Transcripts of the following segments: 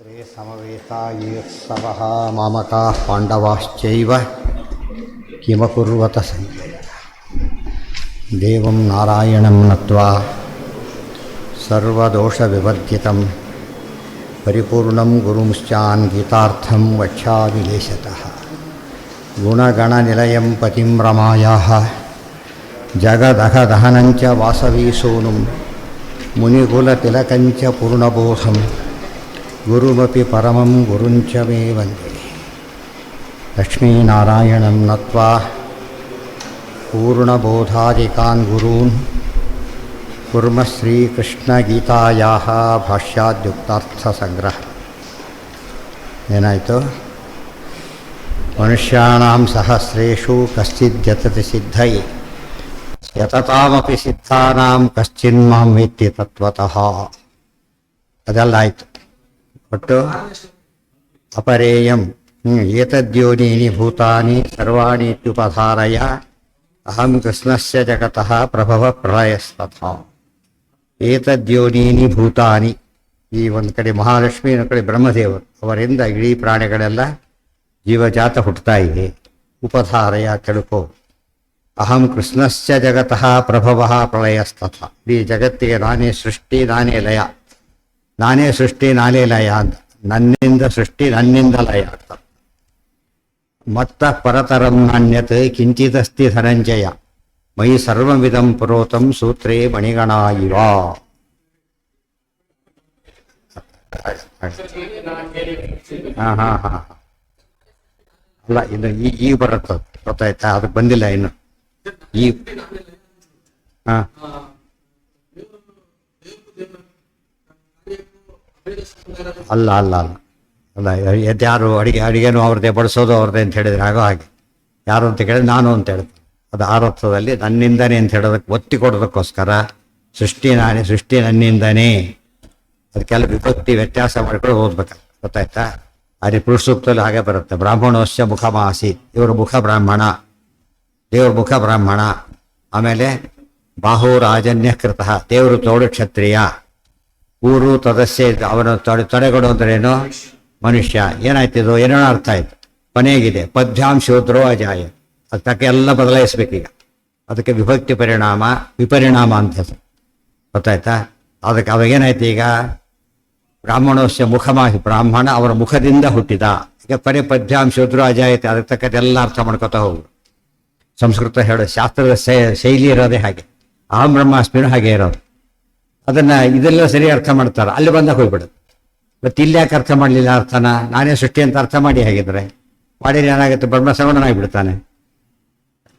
ತ್ರೇ ಸಮವೇತಾಯುತ್ಸವಃ ಮಾಮಕಾಃ ಪಾಂಡವಾಶ್ಚೈವ ಕಿಮಕುರ್ವತ ಸಂಜಯ ದೇವಂ ನಾರಾಯಣಂ ನತ್ವಾ ಸರ್ವದೋಷವಿವರ್ಜಿತಂ ಪರಿಪೂರ್ಣಂ ಗುರುಂಶ್ಚಾನ್ ಗೀತಾರ್ಥಂ ವಕ್ಷ್ಯಾಮಿ ಲೇಶತಃ ಗುಣಗಣನಿಲಯಂ ಪತಿಂ ರಮಾಯಾಃ ಜಗದಹದಹನಂಚ ವಾಸವೀಸೂನುಂ ಮುನಿಕುಲತಿಲಕಂಚ ಪೂರ್ಣಬೋಧಂ ಗುರುಮಪಿ ಪರಮಂ ಗುರುಂಚ ಮೇ ವಂದೇ ಲಕ್ಷ್ಮೀನಾರಾಯಣಂ ನತ್ವಾ ಪೂರ್ಣಬೋಧಾದಿಕಾನ್ ಗುರೂನ್ ಕುರ್ಮಃ ಶ್ರೀಕೃಷ್ಣಗೀತಾಯಾಃ ಭಾಷ್ಯಾದ್ಯುಕ್ತಾರ್ಥಸಂಗ್ರಹ. ಏನಾಯಿತು? ಮನುಷ್ಯಾಣಾಂ ಸಹಸ್ರೇಷು ಕಶ್ಚಿದ್ಯತತಿ ಸಿದ್ಧಯೇ ಯತತಾಮಪಿ ಸಿದ್ಧಾನಾಂ ಕಶ್ಚಿನ್ಮಾಂ ವೇತ್ತಿ ತತ್ವತಃ. ಅದೆಲ್ಲ ಆಯಿತು. ಒಟ್ಟು ಅಪರೇಯಂ ಏತದ್ಯೋನೀನಿ ಭೂತಾನಿ ಸರ್ವಾಣಿ ಇತ್ಯುಪಧಾರಯ ಅಹಂ ಕೃಷ್ಣಸ್ಯ ಜಗತಃ ಪ್ರಭವ ಪ್ರಳಯಸ್ತಥಾ. ಏತದ್ಯೋನೀನಿ ಭೂತಾನಿ, ಈ ಒಂದು ಕಡೆ ಮಹಾಲಕ್ಷ್ಮಿ, ಇನ್ನೊಂದು ಕಡೆ ಬ್ರಹ್ಮದೇವರು, ಅವರಿಂದ ಇಡೀ ಪ್ರಾಣಿಗಳೆಲ್ಲ ಜೀವಜಾತ ಹುಟ್ಟುತ್ತಾ ಇದೆ. ಉಪಧಾರಯ ಕೆಡುಕೋ. ಅಹಂ ಕೃಷ್ಣಸ್ಯ ಜಗತಃ ಪ್ರಭವ ಪ್ರಳಯಸ್ತಥ. ಇಡೀ ಜಗತ್ತಿಗೆ ನಾನೇ ಸೃಷ್ಟಿ ನಾನೇ ಲಯ, ನಾನೇ ಸೃಷ್ಟಿ ನಾನೇ ಲಯ ಅಂತ. ನನ್ನಿಂದ ಸೃಷ್ಟಿ ನನ್ನಿಂದ ಲಯ ಅಂತ. ಮತ್ತ ಪರತರಂ ನಾಣ್ಯತ್ ಕಿಂಚಿದಸ್ತಿ ಧನಂಜಯ ಮಯಿ ಸರ್ವವಿದಂ ಪುರೋತಂ ಸೂತ್ರೇ ಮಣಿಗಣ ಇವ. ಹಾ ಅಲ್ಲ, ಇನ್ನು ಈಗ ಬರುತ್ತದ, ಗೊತ್ತಾಯ್ತಾ? ಅದಕ್ಕೆ ಬಂದಿಲ್ಲ ಇನ್ನು. ಈ ಹಾ ಅಲ್ಲ ಅಲ್ಲ ಅಲ್ಲ ಅಲ್ಲ ಯಾರು ಅಡಿಗೆನೂ ಅವ್ರದ್ದೇ, ಬಡಿಸೋದು ಅವ್ರದ್ದೇ ಅಂತ ಹೇಳಿದ್ರೆ ಆಗೋ ಹಾಗೆ. ಯಾರು ಅಂತ ಕೇಳಿದ್ರೆ ನಾನು ಅಂತ ಹೇಳ್ತೀನಿ. ಅದು ಆರರ್ಥದಲ್ಲಿ ನನ್ನಿಂದನೇ ಅಂತ ಹೇಳೋದಕ್ಕೆ ಒತ್ತಿ ಕೊಡೋದಕ್ಕೋಸ್ಕರ ಸೃಷ್ಟಿ ನಾನೇ, ಸೃಷ್ಟಿ ನನ್ನಿಂದನೇ. ಅದಕ್ಕೆಲ್ಲ ವಿಭಕ್ತಿ ವ್ಯತ್ಯಾಸ ಮಾಡ್ಕೊಂಡು ಓದ್ಬೇಕು, ಗೊತ್ತಾಯ್ತಾ? ಅದೇ ಪುರುಷ ಸೂಕ್ತದಲ್ಲಿ ಹಾಗೆ ಬರುತ್ತೆ. ಬ್ರಾಹ್ಮಣೋಶ್ಯ ಮುಖಮಾಸಿ, ಇವರು ಮುಖ ಬ್ರಾಹ್ಮಣ, ದೇವ್ರ ಮುಖ ಬ್ರಾಹ್ಮಣ. ಆಮೇಲೆ ಬಾಹು ರಾಜನ್ಯ ಕೃತಃ, ದೇವರು ತೋಡು ಕ್ಷತ್ರಿಯ. ಊರು ತದಸ್ಯ, ಅವನ ತೊಡೆಗೊಡು ಅಂದ್ರೇನು? ಮನುಷ್ಯ. ಏನಾಯ್ತಿದು? ಏನೇನೋ ಅರ್ಥ ಆಯ್ತು. ಕೊನೆಗಿದೆ ಪದ್ಭ್ಯಾಂ ಶೂದ್ರೋ ಅಜಾಯ. ಅದಕ್ಕೆ ಎಲ್ಲ ಬದಲಾಯಿಸ್ಬೇಕೀಗ. ಅದಕ್ಕೆ ವಿಭಕ್ತಿ ಪರಿಣಾಮ ವಿಪರಿಣಾಮ ಅಂತ ಹೆಸರು, ಗೊತ್ತಾಯ್ತಾ? ಅದಕ್ಕೆ ಅವಾಗೇನಾಯ್ತು ಈಗ? ಬ್ರಾಹ್ಮಣೋಸ್ಯ ಮುಖಮಾಹಿ, ಬ್ರಾಹ್ಮಣ ಅವರ ಮುಖದಿಂದ ಹುಟ್ಟಿದ. ಈಗ ಪದ್ಭ್ಯಾಂ ಶೂದ್ರೋ ಅಜಾಯತೆ, ಅದಕ್ಕೆ ತಕ್ಕದೆಲ್ಲ ಅರ್ಥ ಮಾಡ್ಕೊತಾ ಹೋಗು. ಸಂಸ್ಕೃತ ಹೇಳೋ ಶಾಸ್ತ್ರದ ಶೈಲಿ ಇರೋದೇ ಹಾಗೆ. ಅಹಂ ಬ್ರಹ್ಮಾಸ್ಮಿನೂ ಹಾಗೆ ಇರೋದು. ಅದನ್ನ ಇದೆಲ್ಲ ಸರಿ ಅರ್ಥ ಮಾಡ್ತಾರೆ, ಅಲ್ಲಿ ಬಂದಾಗ ಹೋಗ್ಬಿಡುತ್ತೆ. ಮತ್ತೆ ಇಲ್ಲಿ ಯಾಕೆ ಅರ್ಥ ಮಾಡಲಿಲ್ಲ ಅರ್ಥನ? ನಾನೇ ಸೃಷ್ಟಿ ಅಂತ ಅರ್ಥ ಮಾಡಿ ಹಾಗಿದ್ರೆ ಮಾಡಿದ್ರೆ ಏನಾಗುತ್ತೆ? ಬ್ರಹ್ಮಸಗುಣನಾಗ್ಬಿಡ್ತಾನೆ.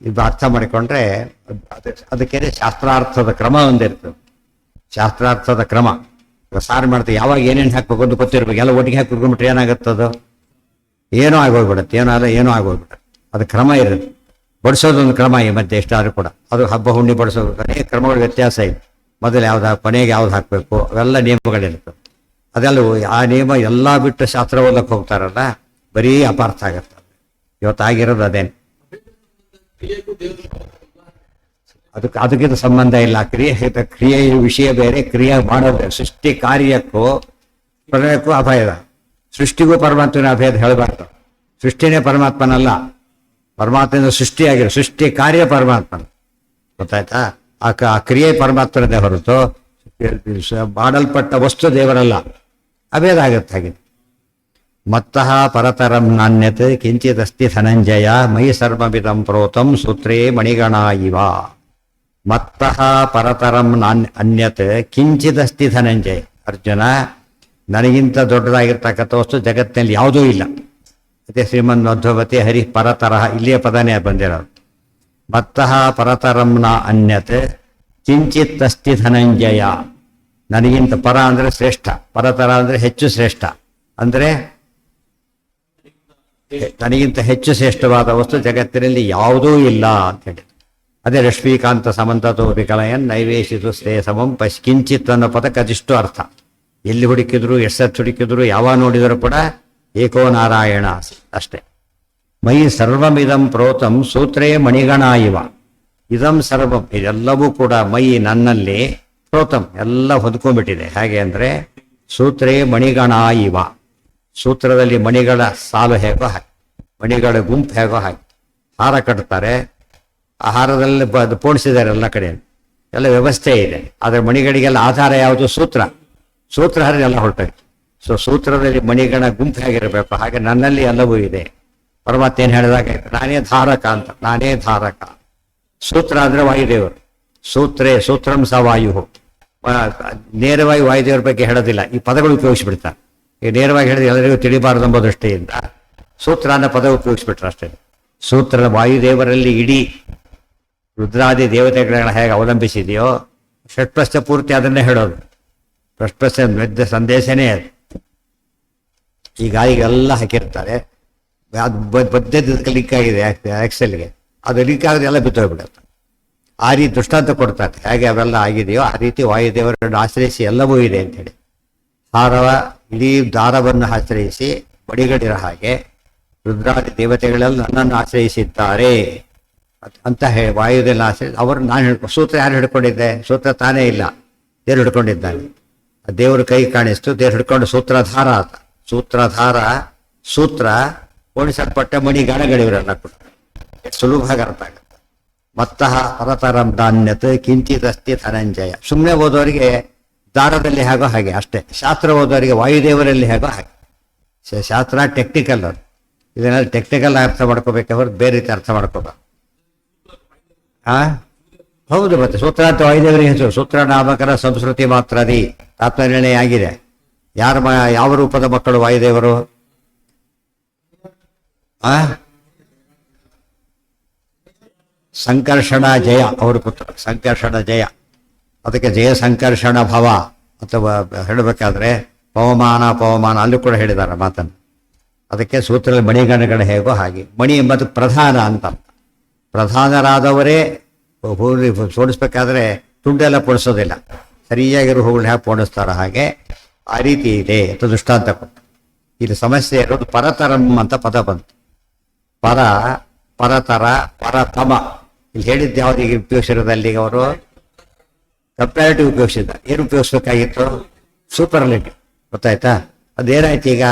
ಇದು ಅರ್ಥ ಮಾಡಿಕೊಂಡ್ರೆ ಅದಕ್ಕೆ ಶಾಸ್ತ್ರಾರ್ಥದ ಕ್ರಮ ಒಂದಿರ್ತದೆ. ಶಾಸ್ತ್ರಾರ್ಥದ ಕ್ರಮ ಸಾರು ಮಾಡ್ತೀವಿ. ಯಾವಾಗ ಏನೇನು ಹಾಕ್ಬೇಕು ಅಂತ ಗೊತ್ತಿರ್ಬೇಕು. ಎಲ್ಲ ಒಟ್ಟಿಗೆ ಹಾಕಿ ಕುಡ್ಕೊಂಡ್ಬಿಟ್ರೆ ಏನಾಗುತ್ತದು? ಏನೋ ಆಗೋಗ್ಬಿಡುತ್ತೆ, ಏನೋ ಆಗೋಗ್ಬಿಡುತ್ತೆ. ಅದು ಕ್ರಮ ಇರುತ್ತೆ. ಬಡಿಸೋದೊಂದು ಕ್ರಮ ಈ ಮಧ್ಯೆ ಎಷ್ಟಾದ್ರೂ ಕೂಡ. ಅದು ಹಬ್ಬ ಹುಣ್ಣಿ ಬಡಿಸೋದು ಅನೇಕ ಕ್ರಮಗಳ ವ್ಯತ್ಯಾಸ ಇದೆ. ಮೊದಲು ಯಾವ್ದು ಕೊನೆಗೆ ಯಾವ್ದು ಹಾಕಬೇಕು, ಅವೆಲ್ಲ ನಿಯಮಗಳಿರ್ತವೆ. ಅದೆಲ್ಲ ಆ ನಿಯಮ ಎಲ್ಲ ಬಿಟ್ಟು ಶಾಸ್ತ್ರ ಓದಕ್ಕೆ ಹೋಗ್ತಾರಲ್ಲ, ಬರೀ ಅಪಾರ್ಥ ಆಗತ್ತೆ. ಇವತ್ತಾಗಿರೋದು ಅದೇನು. ಅದಕ್ಕಿಂತ ಸಂಬಂಧ ಇಲ್ಲ. ಕ್ರಿಯೆಯ ವಿಷಯ ಬೇರೆ, ಕ್ರಿಯೆ ಮಾಡೋದು. ಸೃಷ್ಟಿ ಕಾರ್ಯಕ್ಕೂ ಪ್ರಳಯಕ್ಕೂ ಅಭೇದ. ಸೃಷ್ಟಿಗೂ ಪರಮಾತ್ಮನ ಅಭೇದ ಹೇಳಬಾರ್ದು. ಸೃಷ್ಟಿನೇ ಪರಮಾತ್ಮನಲ್ಲ, ಪರಮಾತ್ಮನ ಸೃಷ್ಟಿಯಾಗಿರೋ ಸೃಷ್ಟಿ ಕಾರ್ಯ ಪರಮಾತ್ಮನ, ಗೊತ್ತಾಯ್ತಾ? ಆ ಕ್ರಿಯೆ ಪರಮಾತ್ಮರದೇ ಹೊರತು ಮಾಡಲ್ಪಟ್ಟ ವಸ್ತು ದೇವರಲ್ಲ. ಅಭೇದ ಆಗತ್ತೆ ಹಾಗೆ. ಮತ್ತಃ ಪರತರಂ ನಾಣ್ಯತ್ ಕಿಂಚಿದಸ್ತಿ ಧನಂಜಯ ಮಯಿ ಸರ್ವವಿದಂ ಪ್ರೋತಂ ಸೂತ್ರೇ ಮಣಿಗಣ ಇವ. ಮತ್ತಃ ಪರತರಂ ಅನ್ಯತ್ ಕಿಂಚಿದಸ್ತಿ ಧನಂಜಯ. ಅರ್ಜುನ, ನನಗಿಂತ ದೊಡ್ಡದಾಗಿರ್ತಕ್ಕಂಥ ವಸ್ತು ಜಗತ್ತಿನಲ್ಲಿ ಯಾವುದೂ ಇಲ್ಲ. ಮತ್ತೆ ಶ್ರೀಮನ್ ಮಧ್ವವತಿ ಹರಿ ಪರತರಹ, ಇಲ್ಲಿಯ ಪದನೇ ಬಂದಿರೋದು. ಮತ್ತಃ ಪರತರಂ ನ ಅನ್ಯತ್ ಕಿಂಚಿತ್ ಅಸ್ತಿ ಧನಂಜಯ. ನನಗಿಂತ ಪರ ಅಂದ್ರೆ ಶ್ರೇಷ್ಠ, ಪರತರ ಅಂದ್ರೆ ಹೆಚ್ಚು ಶ್ರೇಷ್ಠ. ಅಂದ್ರೆ ನನಗಿಂತ ಹೆಚ್ಚು ಶ್ರೇಷ್ಠವಾದ ವಸ್ತು ಜಗತ್ತಿನಲ್ಲಿ ಯಾವುದೂ ಇಲ್ಲ ಅಂತ ಹೇಳಿ. ಅದೇ ಲಕ್ಷ್ಮೀಕಾಂತ ಸಮಂತತೋ ವಿಕಲಯನ್ ನೈವೇಶಿತು ಶ್ರೇ ಸಮಂ ಕಿಂಚಿತ್ ಅನ್ನೋ ಪದಕ್ಕೆ ಅದಿಷ್ಟು ಅರ್ಥ. ಎಲ್ಲಿ ಹುಡುಕಿದ್ರು, ಎಷ್ಟತ್ತು ಹುಡುಕಿದ್ರು, ಯಾವಾಗ ನೋಡಿದರೂ ಕೂಡ ಏಕೋ ನಾರಾಯಣ ಅಷ್ಟೇ. ಮಯಿ ಸರ್ವಮಿದಂ ಪ್ರೋತಂ ಸೂತ್ರೇ ಮಣಿಗಣ ಇವ. ಇದಂ ಸರ್ವಂ, ಇದೆಲ್ಲವೂ ಕೂಡ ಮಯಿ ನನ್ನಲ್ಲಿ ಪ್ರೋತಂ ಎಲ್ಲ ಹೊಂದ್ಕೊಂಡ್ಬಿಟ್ಟಿದೆ. ಹೇಗೆ ಅಂದ್ರೆ ಸೂತ್ರೇ ಮಣಿಗಣ ಇವ. ಸೂತ್ರದಲ್ಲಿ ಮಣಿಗಳ ಸಾಲು ಹೇಗೋ ಹಾಗೆ, ಮಣಿಗಳ ಗುಂಪು ಹೇಗೋ ಹಾಗೆ ಹಾರ ಕಟ್ತಾರೆ. ಆ ಹಾರದಲ್ಲಿ ಪೋಣಿಸಿದ್ದಾರೆ ಎಲ್ಲ ಕಡೆ, ಎಲ್ಲ ವ್ಯವಸ್ಥೆ ಇದೆ. ಆದರೆ ಮಣಿಗಳಿಗೆಲ್ಲ ಆಧಾರ ಯಾವುದು? ಸೂತ್ರ. ಸೂತ್ರ ಹರಿದು ಎಲ್ಲ ಹೊರಟೋಯ್ತು. ಸೊ ಸೂತ್ರದಲ್ಲಿ ಮಣಿಗಳ ಗುಂಪು ಹೇಗಿರಬೇಕು ಹಾಗೆ ನನ್ನಲ್ಲಿ ಎಲ್ಲವೂ ಇದೆ. ಪರಮಾತ್ಮ ಏನು ಹೇಳಿದಾಗ ನಾನೇ ಧಾರಕ ಅಂತ, ನಾನೇ ಧಾರಕ. ಸೂತ್ರ ಅಂದರೆ ವಾಯುದೇವರು. ಸೂತ್ರೇ ಸೂತ್ರಂ ಸ ವಾಯು. ನೇರವಾಗಿ ವಾಯುದೇವರ ಬಗ್ಗೆ ಹೇಳೋದಿಲ್ಲ, ಈ ಪದಗಳು ಉಪಯೋಗಿಸ್ಬಿಡ್ತಾರೆ. ಈಗ ನೇರವಾಗಿ ಹೇಳಿದ್ರೆ ಎಲ್ಲರಿಗೂ ತಿಳಿಬಾರದು ಎಂಬ ದೃಷ್ಟಿಯಿಂದ ಸೂತ್ರ ಅನ್ನೋ ಪದ ಉಪಯೋಗಿಸ್ಬಿಟ್ರೆ ಅಷ್ಟೇ. ಸೂತ್ರ ವಾಯುದೇವರಲ್ಲಿ ಇಡೀ ರುದ್ರಾದಿ ದೇವತೆಗಳನ್ನ ಹೇಗೆ ಅವಲಂಬಿಸಿದೆಯೋ ಷಟ್ಪ್ರಶ್ನೆ ಪೂರ್ತಿ ಅದನ್ನೇ ಹೇಳೋದು. ಷಟ್ಪ್ರಶ್ನೆ ಮೆದ್ದ ಸಂದೇಶನೇ ಅದು. ಈಗ ಎಲ್ಲ ಹಾಕಿರ್ತಾರೆ, ಅದು ಬದ್ಧತೆ ಲಿಂಕ್ ಆಗಿದೆ ಎಕ್ಸೆಲ್ಗೆ, ಅದು ಲಿಂಕ್ ಆಗದೆ ಎಲ್ಲ ಬಿತ್ತೋಗ್ಬಿಡುತ್ತೆ. ಆ ರೀತಿ ದೃಷ್ಟಾಂತ ಕೊಡ್ತಾರೆ, ಹೇಗೆ ಅವೆಲ್ಲ ಆಗಿದೆಯೋ ಆ ರೀತಿ ವಾಯುದೇವರನ್ನು ಆಶ್ರಯಿಸಿ ಎಲ್ಲವೂ ಇದೆ ಅಂಥೇಳಿ. ಹಾರವ ಇಡೀ ದಾರವನ್ನು ಆಶ್ರಯಿಸಿ ಬಡಿಗಡಿರೋ ಹಾಗೆ ರುದ್ರಾದಿ ದೇವತೆಗಳೆಲ್ಲ ನನ್ನನ್ನು ಆಶ್ರಯಿಸಿದ್ದಾರೆ ಅಂತ ಹೇಳಿ ವಾಯುದೆಲ್ಲ ಆಶ್ರಯಿಸಿ ಅವರು ನಾನು ಸೂತ್ರ ಯಾರು ಹಿಡ್ಕೊಂಡಿದ್ದೆ? ಸೂತ್ರ ತಾನೇ ಇಲ್ಲ, ದೇವ್ರು ಹಿಡ್ಕೊಂಡಿದ್ದಾನೆ. ದೇವರು ಕೈ ಕಾಣಿಸ್ತು, ದೇವ್ರು ಹಿಡ್ಕೊಂಡು ಸೂತ್ರಧಾರ ಆತ. ಸೂತ್ರಧಾರ ಸೂತ್ರ ಪೋಣಿಸಲ್ಪಟ್ಟ ಮಣಿ ಗಾಣಗಳಿವರೆಲ್ಲ ಕೂಡ ಸುಲಭವಾಗಿ ಅರ್ಥ ಆಗುತ್ತೆ. ಮತ್ತಃ ಪರತರಂ ಧಾನ್ಯತ್ ಕಿಂಚಿದಸ್ತಿ ಧನಂಜಯ. ಸುಮ್ಮನೆ ಓದೋರಿಗೆ ದಾರದಲ್ಲಿ ಹೇಗೋ ಹಾಗೆ ಅಷ್ಟೇ, ಶಾಸ್ತ್ರ ಓದೋರಿಗೆ ವಾಯುದೇವರಲ್ಲಿ ಹೇಗೋ ಹಾಗೆ. ಶಾಸ್ತ್ರ ಟೆಕ್ನಿಕಲ್, ಅದು ಇದನ್ನೆಲ್ಲ ಟೆಕ್ನಿಕಲ್ ಅರ್ಥ ಮಾಡ್ಕೋಬೇಕೆ ಹೊರತು ಬೇರೆ ರೀತಿ ಅರ್ಥ ಮಾಡ್ಕೋಬಾರ್ದು. ಹೌದು, ಮತ್ತೆ ಸೂತ್ರ ಅಂತ ವಾಯುದೇವರಿಗೆ ಹೆಸರು. ಸೂತ್ರ ನಾಮಕರ ಸಂಸ್ಕೃತಿ ಮಾತ್ರದಿ ಆತ್ಮನಿರ್ಣಯ ಆಗಿದೆ. ಯಾವ ರೂಪದ ಮಕ್ಕಳು ವಾಯುದೇವರು? ಸಂಕರ್ಷಣ ಜಯ ಅವರ ಪುತ್ರ, ಸಂಕರ್ಷಣ ಜಯ. ಅದಕ್ಕೆ ಜಯ ಸಂಕರ್ಷಣ ಭವ ಅಥವಾ ಹೇಳಬೇಕಾದ್ರೆ ಪವಮಾನ ಅಲ್ಲೂ ಕೂಡ ಹೇಳಿದ್ದಾರೆ ಮಾತನ್ನು. ಅದಕ್ಕೆ ಸೂತ್ರದಲ್ಲಿ ಮಣಿಗಣಗಳ ಹೇಗೋ ಹಾಗೆ. ಮಣಿ ಎಂಬುದು ಪ್ರಧಾನ ಅಂತ. ಪ್ರಧಾನರಾದವರೇ ಸೋಡಿಸ್ಬೇಕಾದ್ರೆ ತುಂಡೆಲ್ಲ ಪೋಣಿಸೋದಿಲ್ಲ, ಸರಿಯಾಗಿರೋ ಹೂಗಳು ಹೇಗೆ ಪೋಣಿಸ್ತಾರ ಹಾಗೆ ಆ ರೀತಿ ಇದೆ ಅಂತ ದೃಷ್ಟಾಂತ ಕೊಟ್ಟು. ಇಲ್ಲಿ ಸಮಸ್ಯೆ ಇರೋದು ಪರತರಂ ಅಂತ ಪದ ಬಂತು. ಪರತರ ಪರತಮ ಇಲ್ಲಿ ಹೇಳಿದ್ದು ಯಾವ್ದು? ಈಗ ಉಪಯೋಗಿಸಿರೋದಲ್ಲಿ ಅವರು ಕಂಪ್ಯಾರಿಟಿವ್ ಉಪಯೋಗಿಸಿದ. ಏನು ಉಪಯೋಗಿಸ್ಬೇಕಾಗಿತ್ತು? ಸೂಪರ್ಲೇಟಿವ್. ಗೊತ್ತಾಯ್ತಾ? ಅದೇನಾಯ್ತು? ಈಗ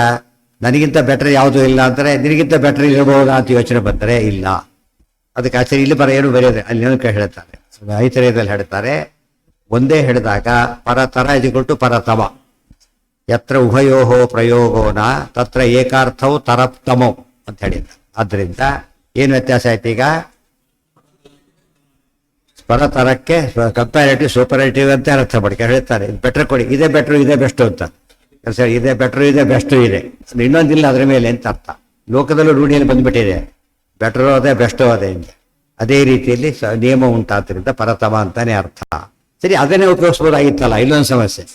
ನನಗಿಂತ ಬೆಟರ್ ಯಾವುದೂ ಇಲ್ಲ ಅಂದರೆ ನಿನಗಿಂತ ಬೆಟರ್ ಇರಬಹುದಾ ಅಂತ ಯೋಚನೆ ಬಂದರೆ ಇಲ್ಲ. ಅದಕ್ಕೆ ಆಚೆ ಇಲ್ಲಿ ಏನು ಬರೆಯೋದು ಅಲ್ಲಿ ಏನಕ್ಕೆ ಹೇಳ್ತಾರೆ, ಐತರೇಯದಲ್ಲಿ ಹೇಳ್ತಾರೆ. ಒಂದೇ ಹೇಳಿದಾಗ ಪರತರ ಇದುಕೊಟ್ಟು ಪರತಮ, ಯತ್ರ ಉಭಯೋಹೋ ಪ್ರಯೋಗೋನ ತತ್ರ ಏಕಾರ್ಥವು ತರಪ್ತಮೋ ಅಂತ ಹೇಳಿದ. ಆದ್ದರಿಂದ ಏನು ವ್ಯತ್ಯಾಸ ಆಯ್ತು? ಈಗ ಪರತರಕ್ಕೆ ಕಂಪ್ಯಾರಿಟಿವ್ ಸೂಪರೇಟಿವ್ ಅಂತ ಅರ್ಥ ಮಾಡ್ಕೆ ಹೇಳ್ತಾರೆ. ಬೆಟರ್ ಕೊಡಿ, ಇದೇ ಬೆಟ್ರು ಇದೇ ಬೆಸ್ಟು ಅಂತ. ಸರಿ, ಇದೇ ಬೆಟ್ರು ಇದೇ ಬೆಸ್ಟು ಇದೆ, ಇನ್ನೊಂದಿಲ್ಲ ಅದ್ರ ಮೇಲೆ ಅಂತ ಅರ್ಥ. ಲೋಕದಲ್ಲೂ ರೂಢಿಯಲ್ಲಿ ಬಂದ್ಬಿಟ್ಟಿದೆ, ಬೆಟರು ಅದೇ ಬೆಸ್ಟು ಅದೇ ಅಂತ. ಅದೇ ರೀತಿಯಲ್ಲಿ ನಿಯಮ ಉಂಟಾದ್ರಿಂದ ಪರತಮ ಅಂತಾನೆ ಅರ್ಥ. ಸರಿ, ಅದನ್ನೇ ಉಪಯೋಗಿಸ್ಬೋದಾಗಿತ್ತಲ್ಲ. ಇಲ್ಲೊಂದು ಸಮಸ್ಯೆ,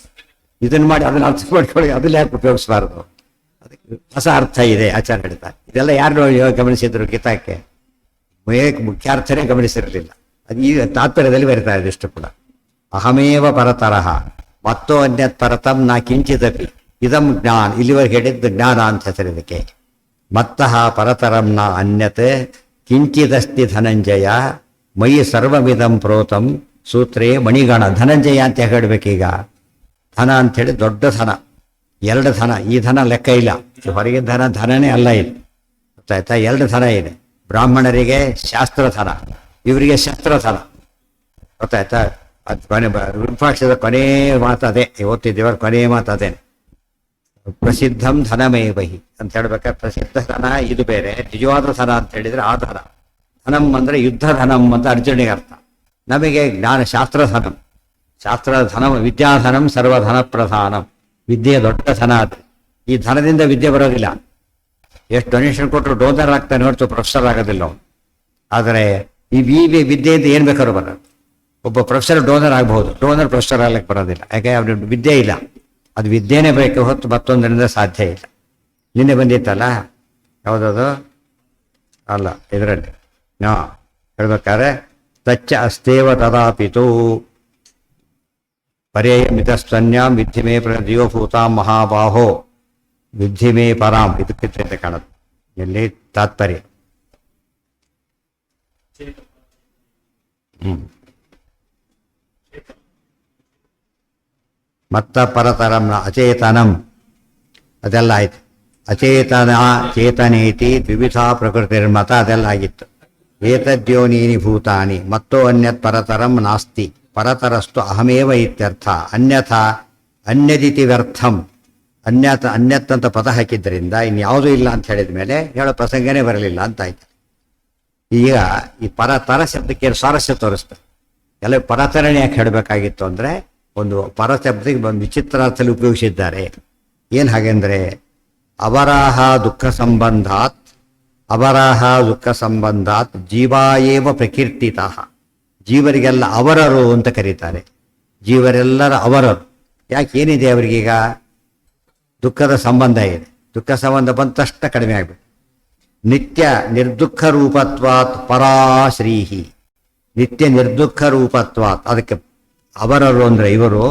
ಇದನ್ನು ಮಾಡಿ ಅದನ್ನ ಅರ್ಥ ಮಾಡ್ಕೊಳ್ಳಿ, ಅದನ್ನ ಯಾಕೆ ಉಪಯೋಗಿಸಬಾರ್ದು? ಅದಕ್ಕೆ ಹೊಸ ಅರ್ಥ ಇದೆ ಆಚಾರ್ಯ ಹೇಳ್ತಾರೆ. ಇದೆಲ್ಲ ಯಾರು ಗಮನಿಸಿದ್ರು? ಗೀತಾಕ್ಕೆ ಮುಖ್ಯಾರ್ಥನೇ ಗಮನಿಸಿರಲಿಲ್ಲ. ಅದು ಈ ತಾತ್ಪರ್ಯದಲ್ಲಿ ಬರೀತಾ ಇದೆ ಇಷ್ಟು ಕೂಡ. ಅಹಮೇವ ಪರತರಹ ಮತ್ತೋ ಅನ್ಯತ್ ಪರತಂ ನಾ ಕಿಂಚಿದಪಿ ಇದಂ ಜ್ಞಾನ. ಇಲ್ಲಿವರೆಗೆ ಹೇಳಿದ್ದು ಜ್ಞಾನ ಅಂತ ಹೆಸರಿದಕ್ಕೆ. ಮತ್ತಃ ಪರತರಂ ನ ಅನ್ಯತ್ ಕಿಂಚಿದಸ್ತಿ ಧನಂಜಯ ಮಯಿ ಸರ್ವಮಿದಂ ಪ್ರೋತಂ ಸೂತ್ರೇ ಮಣಿಗಣ. ಧನಂಜಯ ಅಂತ ಹೇಳಬೇಕೀಗ. ಧನ ಅಂಥೇಳಿ ದೊಡ್ಡ ಧನ, ಎರಡು ಧನ. ಈ ಧನ ಲೆಕ್ಕ ಇಲ್ಲ, ಹೊರಗಿನ ಧನನೇ ಅಲ್ಲ ಇದು. ಗೊತ್ತಾಯ್ತಾ? ಎರಡು ಧನ ಇದೆ. ಬ್ರಾಹ್ಮಣರಿಗೆ ಶಾಸ್ತ್ರ ಧನ, ಇವರಿಗೆ ಶಸ್ತ್ರಧನ. ಗೊತ್ತಾಯ್ತಾ? ಅದು ವಿರೂಪಾಕ್ಷದ ಕೊನೆಯ ಮಾತು ಅದೇ, ಓದ್ತಿದ್ದೇವರ ಕೊನೆಯ ಮಾತು ಅದೇನೆ. ಪ್ರಸಿದ್ಧಂ ಧನಮೇ ಬಹಿ ಅಂತ ಹೇಳ್ಬೇಕಾದ್ರೆ ಪ್ರಸಿದ್ಧ ಧನ ಇದು ಬೇರೆ, ನಿಜವಾದ ಧನ ಅಂತ ಹೇಳಿದ್ರೆ ಆ ಧನ. ಧನಂ ಅಂದ್ರೆ ಯುದ್ಧ ಧನಂ ಅಂತ ಅರ್ಜುನಿಗೆ ಅರ್ಥ. ನಮಗೆ ಜ್ಞಾನ ಶಾಸ್ತ್ರಧನಂ. ಶಾಸ್ತ್ರಧನಂ ವಿದ್ಯಾಧನಂ ಸರ್ವಧನ ಪ್ರಧಾನಂ. ವಿದ್ಯೆಯ ದೊಡ್ಡ ಧನ ಅದು. ಈ ಧನದಿಂದ ವಿದ್ಯೆ ಬರೋದಿಲ್ಲ. ಎಷ್ಟು ಡೊನೇಷನ್ ಕೊಟ್ಟರು ಡೋನರ್ ಆಗ್ತಾನೆ ಹೊರತು ಪ್ರೊಫೆಸರ್ ಆಗೋದಿಲ್ಲ ಅವನು. ಆದರೆ ಈ ವಿದ್ಯೆಯಿಂದ ಏನು ಬೇಕಾದ್ರೂ ಬರೋದು. ಒಬ್ಬ ಪ್ರೊಫೆಸರ್ ಡೋನರ್ ಆಗಬಹುದು, ಡೋನರ್ ಪ್ರೊಫೆಸರ್ ಆಗ್ಲಿಕ್ಕೆ ಬರೋದಿಲ್ಲ. ಯಾಕೆ? ಅವ್ರಿಗೆ ವಿದ್ಯೆ ಇಲ್ಲ. ಅದು ವಿದ್ಯೆನೇ ಬೇಕು ಹೊತ್ತು ಮತ್ತೊಂದರಿಂದ ಸಾಧ್ಯ ಇಲ್ಲ. ನಿನ್ನೆ ಬಂದಿತ್ತಲ್ಲ, ಯಾವುದದು ಅಲ್ಲ, ಇದರಲ್ಲಿ ಹೇಳ್ಬೇಕಾದ್ರೆ ತಚ್ಚ ಅಸ್ತೇವ ತದಾಪಿತು ಪರ್ಯಾಯ ಮಿತಸ್ತನ್ಯಾಂ ವಿದ್ಧಿಮೇ ಪ್ರದಿಯೋಭೂತಾಂ ಮಹಾಬಾಹೋ ವಿದ್ಧಿಮೇ ಪರಾಂ. ಇದಕ್ಕೆ ಕಾಣುತ್ತೆ ಎಲ್ಲಿ ತಾತ್ಪರ್ಯ. ಮತ್ತ ಪರತರಂ ಅಚೇತನಂ ಅದೆಲ್ಲ ಆಯ್ತು. ಅಚೇತನ ಚೇತನೇತಿ ದ್ವಿವಿಧಾ ಪ್ರಕೃತಿರ್ಮತ ಅದೆಲ್ಲ ಆಗಿತ್ತು. ಏತದ್ಯೋನೀನಿ ಭೂತಾನಿ ಮತ್ತೋ ಅನ್ಯತ್ ಪರತರಂ ನಾಸ್ತಿ ಪರತರಸ್ತು ಅಹಮೇವ ಇತ್ಯರ್ಥ. ಅನ್ಯಥಾ ಅನ್ಯದಿತಿ ವ್ಯರ್ಥಂ. ಅನ್ಯತ್ ಅಂತ ಪದ ಹಾಕಿದ್ದರಿಂದ ಇನ್ಯಾವುದೂ ಇಲ್ಲ ಅಂತ ಹೇಳಿದ ಮೇಲೆ ಹೇಳೋ ಪ್ರಸಂಗನೇ ಬರಲಿಲ್ಲ ಅಂತ ಆಯ್ತು. ಈಗ ಈ ಪರತರ ಶಬ್ದಕ್ಕೆ ಸ್ವಾರಸ್ಯ ತೋರಿಸ್ತಾರೆ. ಎಲ್ಲ ಪರತರಣೆ ಯಾಕೆ ಹೇಳಬೇಕಾಗಿತ್ತು ಅಂದರೆ ಒಂದು ಪರ ಶಬ್ದಕ್ಕೆ ಒಂದು ವಿಚಿತ್ರ ಅರ್ಥದಲ್ಲಿ ಉಪಯೋಗಿಸಿದ್ದಾರೆ. ಏನು ಹಾಗೆಂದರೆ ಅವರಾಹ ದುಃಖ ಸಂಬಂಧಾತ್ ಜೀವಾಯೇವ ಪ್ರಕೀರ್ತಿತಃ. ಜೀವರಿಗೆಲ್ಲ ಅವರರು ಅಂತ ಕರೀತಾರೆ. ಜೀವರೆಲ್ಲರ ಅವರರು. ಯಾಕೆ ಏನಿದೆ ಅವರಿಗೀಗ ದುಃಖದ ಸಂಬಂಧ ಇದೆ. ದುಃಖ ಸಂಬಂಧ ಬಂದ ತಕ್ಷಣ ಕಡಿಮೆ ಆಗ್ಬೇಕು. ನಿತ್ಯ ನಿರ್ದುಃಖ ರೂಪತ್ವಾತ್ ಪರಾಶ್ರೀಹಿ. ನಿತ್ಯ ನಿರ್ದುಃಖ ರೂಪತ್ವಾತ್ ಅದಕ್ಕೆ ಅವರರು ಅಂದರೆ ಇವರು,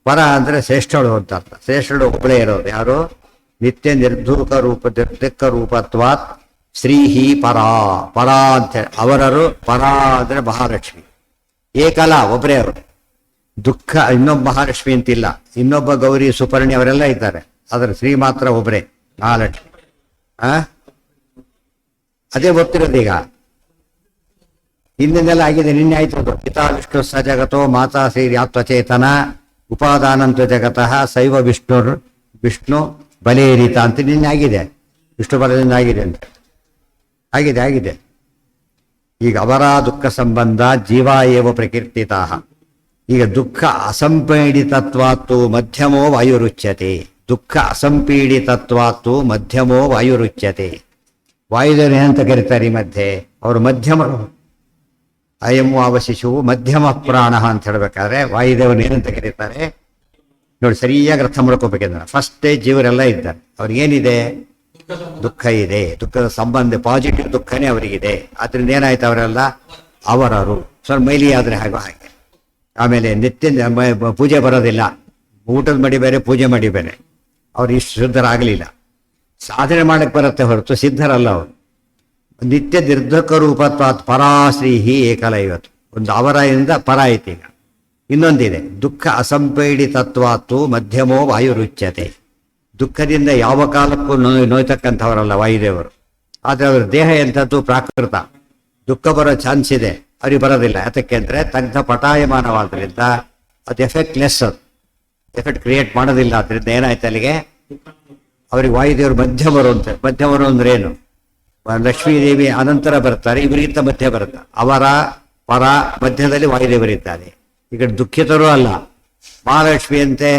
ಪರ ಅಂದರೆ ಶ್ರೇಷ್ಠಳು ಅಂತ ಅರ್ಥ. ಶ್ರೇಷ್ಠಳು ಒಬ್ಬಳೇ ಇರೋದು ಯಾರು? ನಿತ್ಯ ನಿರ್ದುಃಖ ರೂಪತ್ವಾತ್ ಶ್ರೀಹಿ ಪರ ಅಂತೇಳಿ ಅವರರು. ಪರ ಅಂದರೆ ಮಹಾಲಕ್ಷ್ಮಿ. ಏಕಲ ಒಬ್ಬರೇ ಅವರು. ದುಃಖ ಇನ್ನೊಬ್ಬ ಮಹಾಲಕ್ಷ್ಮಿ ಅಂತಿಲ್ಲ, ಇನ್ನೊಬ್ಬ ಗೌರಿ ಸುಪರ್ಣಿ ಅವರೆಲ್ಲ ಇದ್ದಾರೆ. ಆದರೆ ಶ್ರೀ ಮಾತ್ರ ಒಬ್ಬರೇ ಮಹಾಲಕ್ಷ್ಮಿ. ಅದೇ ಗೊತ್ತಿರೋದೀಗ. ಹಿಂದಿನೆಲ್ಲ ಆಗಿದೆ, ನಿನ್ನೆ ಆಯ್ತು ಅದು. ಪಿತಾ ವಿಷ್ಣು ಸ ಜಗತೋ ಮಾತಾ ಸೇರಿ ಆತ್ಮಚೇತನ ಉಪಾದಾನಂತ ಜಗತಃ ಶೈವ ವಿಷ್ಣು ಬಲೇರಿತ ಅಂತ ನಿನ್ನೆ ಆಗಿದೆ. ವಿಷ್ಣು ಬಲದಿಂದ ಆಗಿದೆ ಅಂತ ಆಗಿದೆ. ಈಗ ಅವರ ದುಃಖ ಸಂಬಂಧ ಜೀವ ಏವ ಪ್ರಕೀರ್ತಿತಾ. ಈಗ ದುಃಖ ಅಸಂಪೀಡಿತತ್ವಾತ್ತು ಮಧ್ಯಮೋ ವಾಯುರುಚ್ಯತೆ. ದುಃಖ ಅಸಂಪೀಡಿತತ್ವಾತ್ತು ಮಧ್ಯಮೋ ವಾಯುರುಚ್ಯತೆ. ವಾಯುದೇವರು ಏನಂತ ಕರೀತಾರೆ ಈ ಮಧ್ಯೆ? ಅವರು ಮಧ್ಯಮ. ಅಯಂ ವಾವಶಿಶುವು ಮಧ್ಯಮ ಪ್ರಾಣ ಅಂತ ಹೇಳ್ಬೇಕಾದ್ರೆ ವಾಯುದೇವನ ಏನಂತ ಕರೀತಾರೆ ನೋಡಿ, ಸರಿಯಾಗಿ ಅರ್ಥ ಮಾಡ್ಕೋಬೇಕಂದ್ರೆ ಫಸ್ಟೇ ಜೀವರೆಲ್ಲ ಇದ್ದಾರೆ. ಅವ್ರಿಗೇನಿದೆ? ದುಃಖ ಇದೆ. ದುಃಖದ ಸಂಬಂಧ ಪಾಸಿಟಿವ್ ದುಃಖನೇ ಅವರಿಗಿದೆ. ಅದರಿಂದ ಏನಾಯ್ತು? ಅವರೆಲ್ಲ ಅವರರು. ಸ್ವಲ್ಪ ಮೈಲಿ ಆದರೆ ಹಾಗೆ. ಆಮೇಲೆ ನಿತ್ಯ ಪೂಜೆ ಬರೋದಿಲ್ಲ. ಊಟದ ಮಡಿ ಬೇರೆ, ಪೂಜೆ ಮಡಿ ಬೇರೆ. ಅವ್ರು ಇಷ್ಟು ಶುದ್ಧರಾಗಲಿಲ್ಲ. ಸಾಧನೆ ಮಾಡಕ್ಕೆ ಬರುತ್ತೆ ಹೊರತು ಸಿದ್ಧರಲ್ಲ ಅವರು. ನಿತ್ಯ ನಿರ್ಧಕ ರೂಪತ್ವಾತ್ ಪರಾಶ್ರೀಹಿ ಏಕಲ. ಇವತ್ತು ಒಂದು ಅವರಿಂದ ಪರ ಐತಿ. ಈಗ ಇನ್ನೊಂದಿದೆ, ದುಃಖ ಅಸಂಪೀಡಿತತ್ವಾತ್ತು ಮಧ್ಯಮೋ ವಾಯುರುಚ್ಯತೆ. ದುಃಖದಿಂದ ಯಾವ ಕಾಲಕ್ಕೂ ನೋಯ್ತಕ್ಕಂಥವರಲ್ಲ ವಾಯುದೇವರು. ಆದರೆ ಅವರ ದೇಹ ಎಂಥದ್ದು? ಪ್ರಾಕೃತ. ದುಃಖ ಬರೋ ಚಾನ್ಸ್ ಇದೆ, ಅವ್ರಿಗೆ ಬರೋದಿಲ್ಲ. ಯಾತಕ್ಕೆ ಅಂದರೆ ತಗ್ಧ ಪಟಾಯಮಾನವಾದ್ರಿಂದ ಅದು ಎಫೆಕ್ಟ್ಲೆಸ್. ಅದು ಎಫೆಕ್ಟ್ ಕ್ರಿಯೇಟ್ ಮಾಡೋದಿಲ್ಲ. ಅದರಿಂದ ಏನಾಯ್ತು ಅಲ್ಲಿಗೆ? ಅವ್ರಿಗೆ ವಾಯುದೇವರು ಮಧ್ಯಮರು ಅಂತ. ಮಧ್ಯಮರು ಅಂದ್ರೆ ಏನು? ಲಕ್ಷ್ಮೀದೇವಿ ಅನಂತರ ಬರ್ತಾರೆ, ಇವರಿಗಿಂತ ಮಧ್ಯ ಬರುತ್ತೆ. ಅವರ ಪರ ಮಧ್ಯದಲ್ಲಿ ವಾಯುದೇವರಿದ್ದಾರೆ. ಈಗ ದುಃಖಿತರೂ ಅಲ್ಲ, ಮಹಾಲಕ್ಷ್ಮಿಯಂತೆ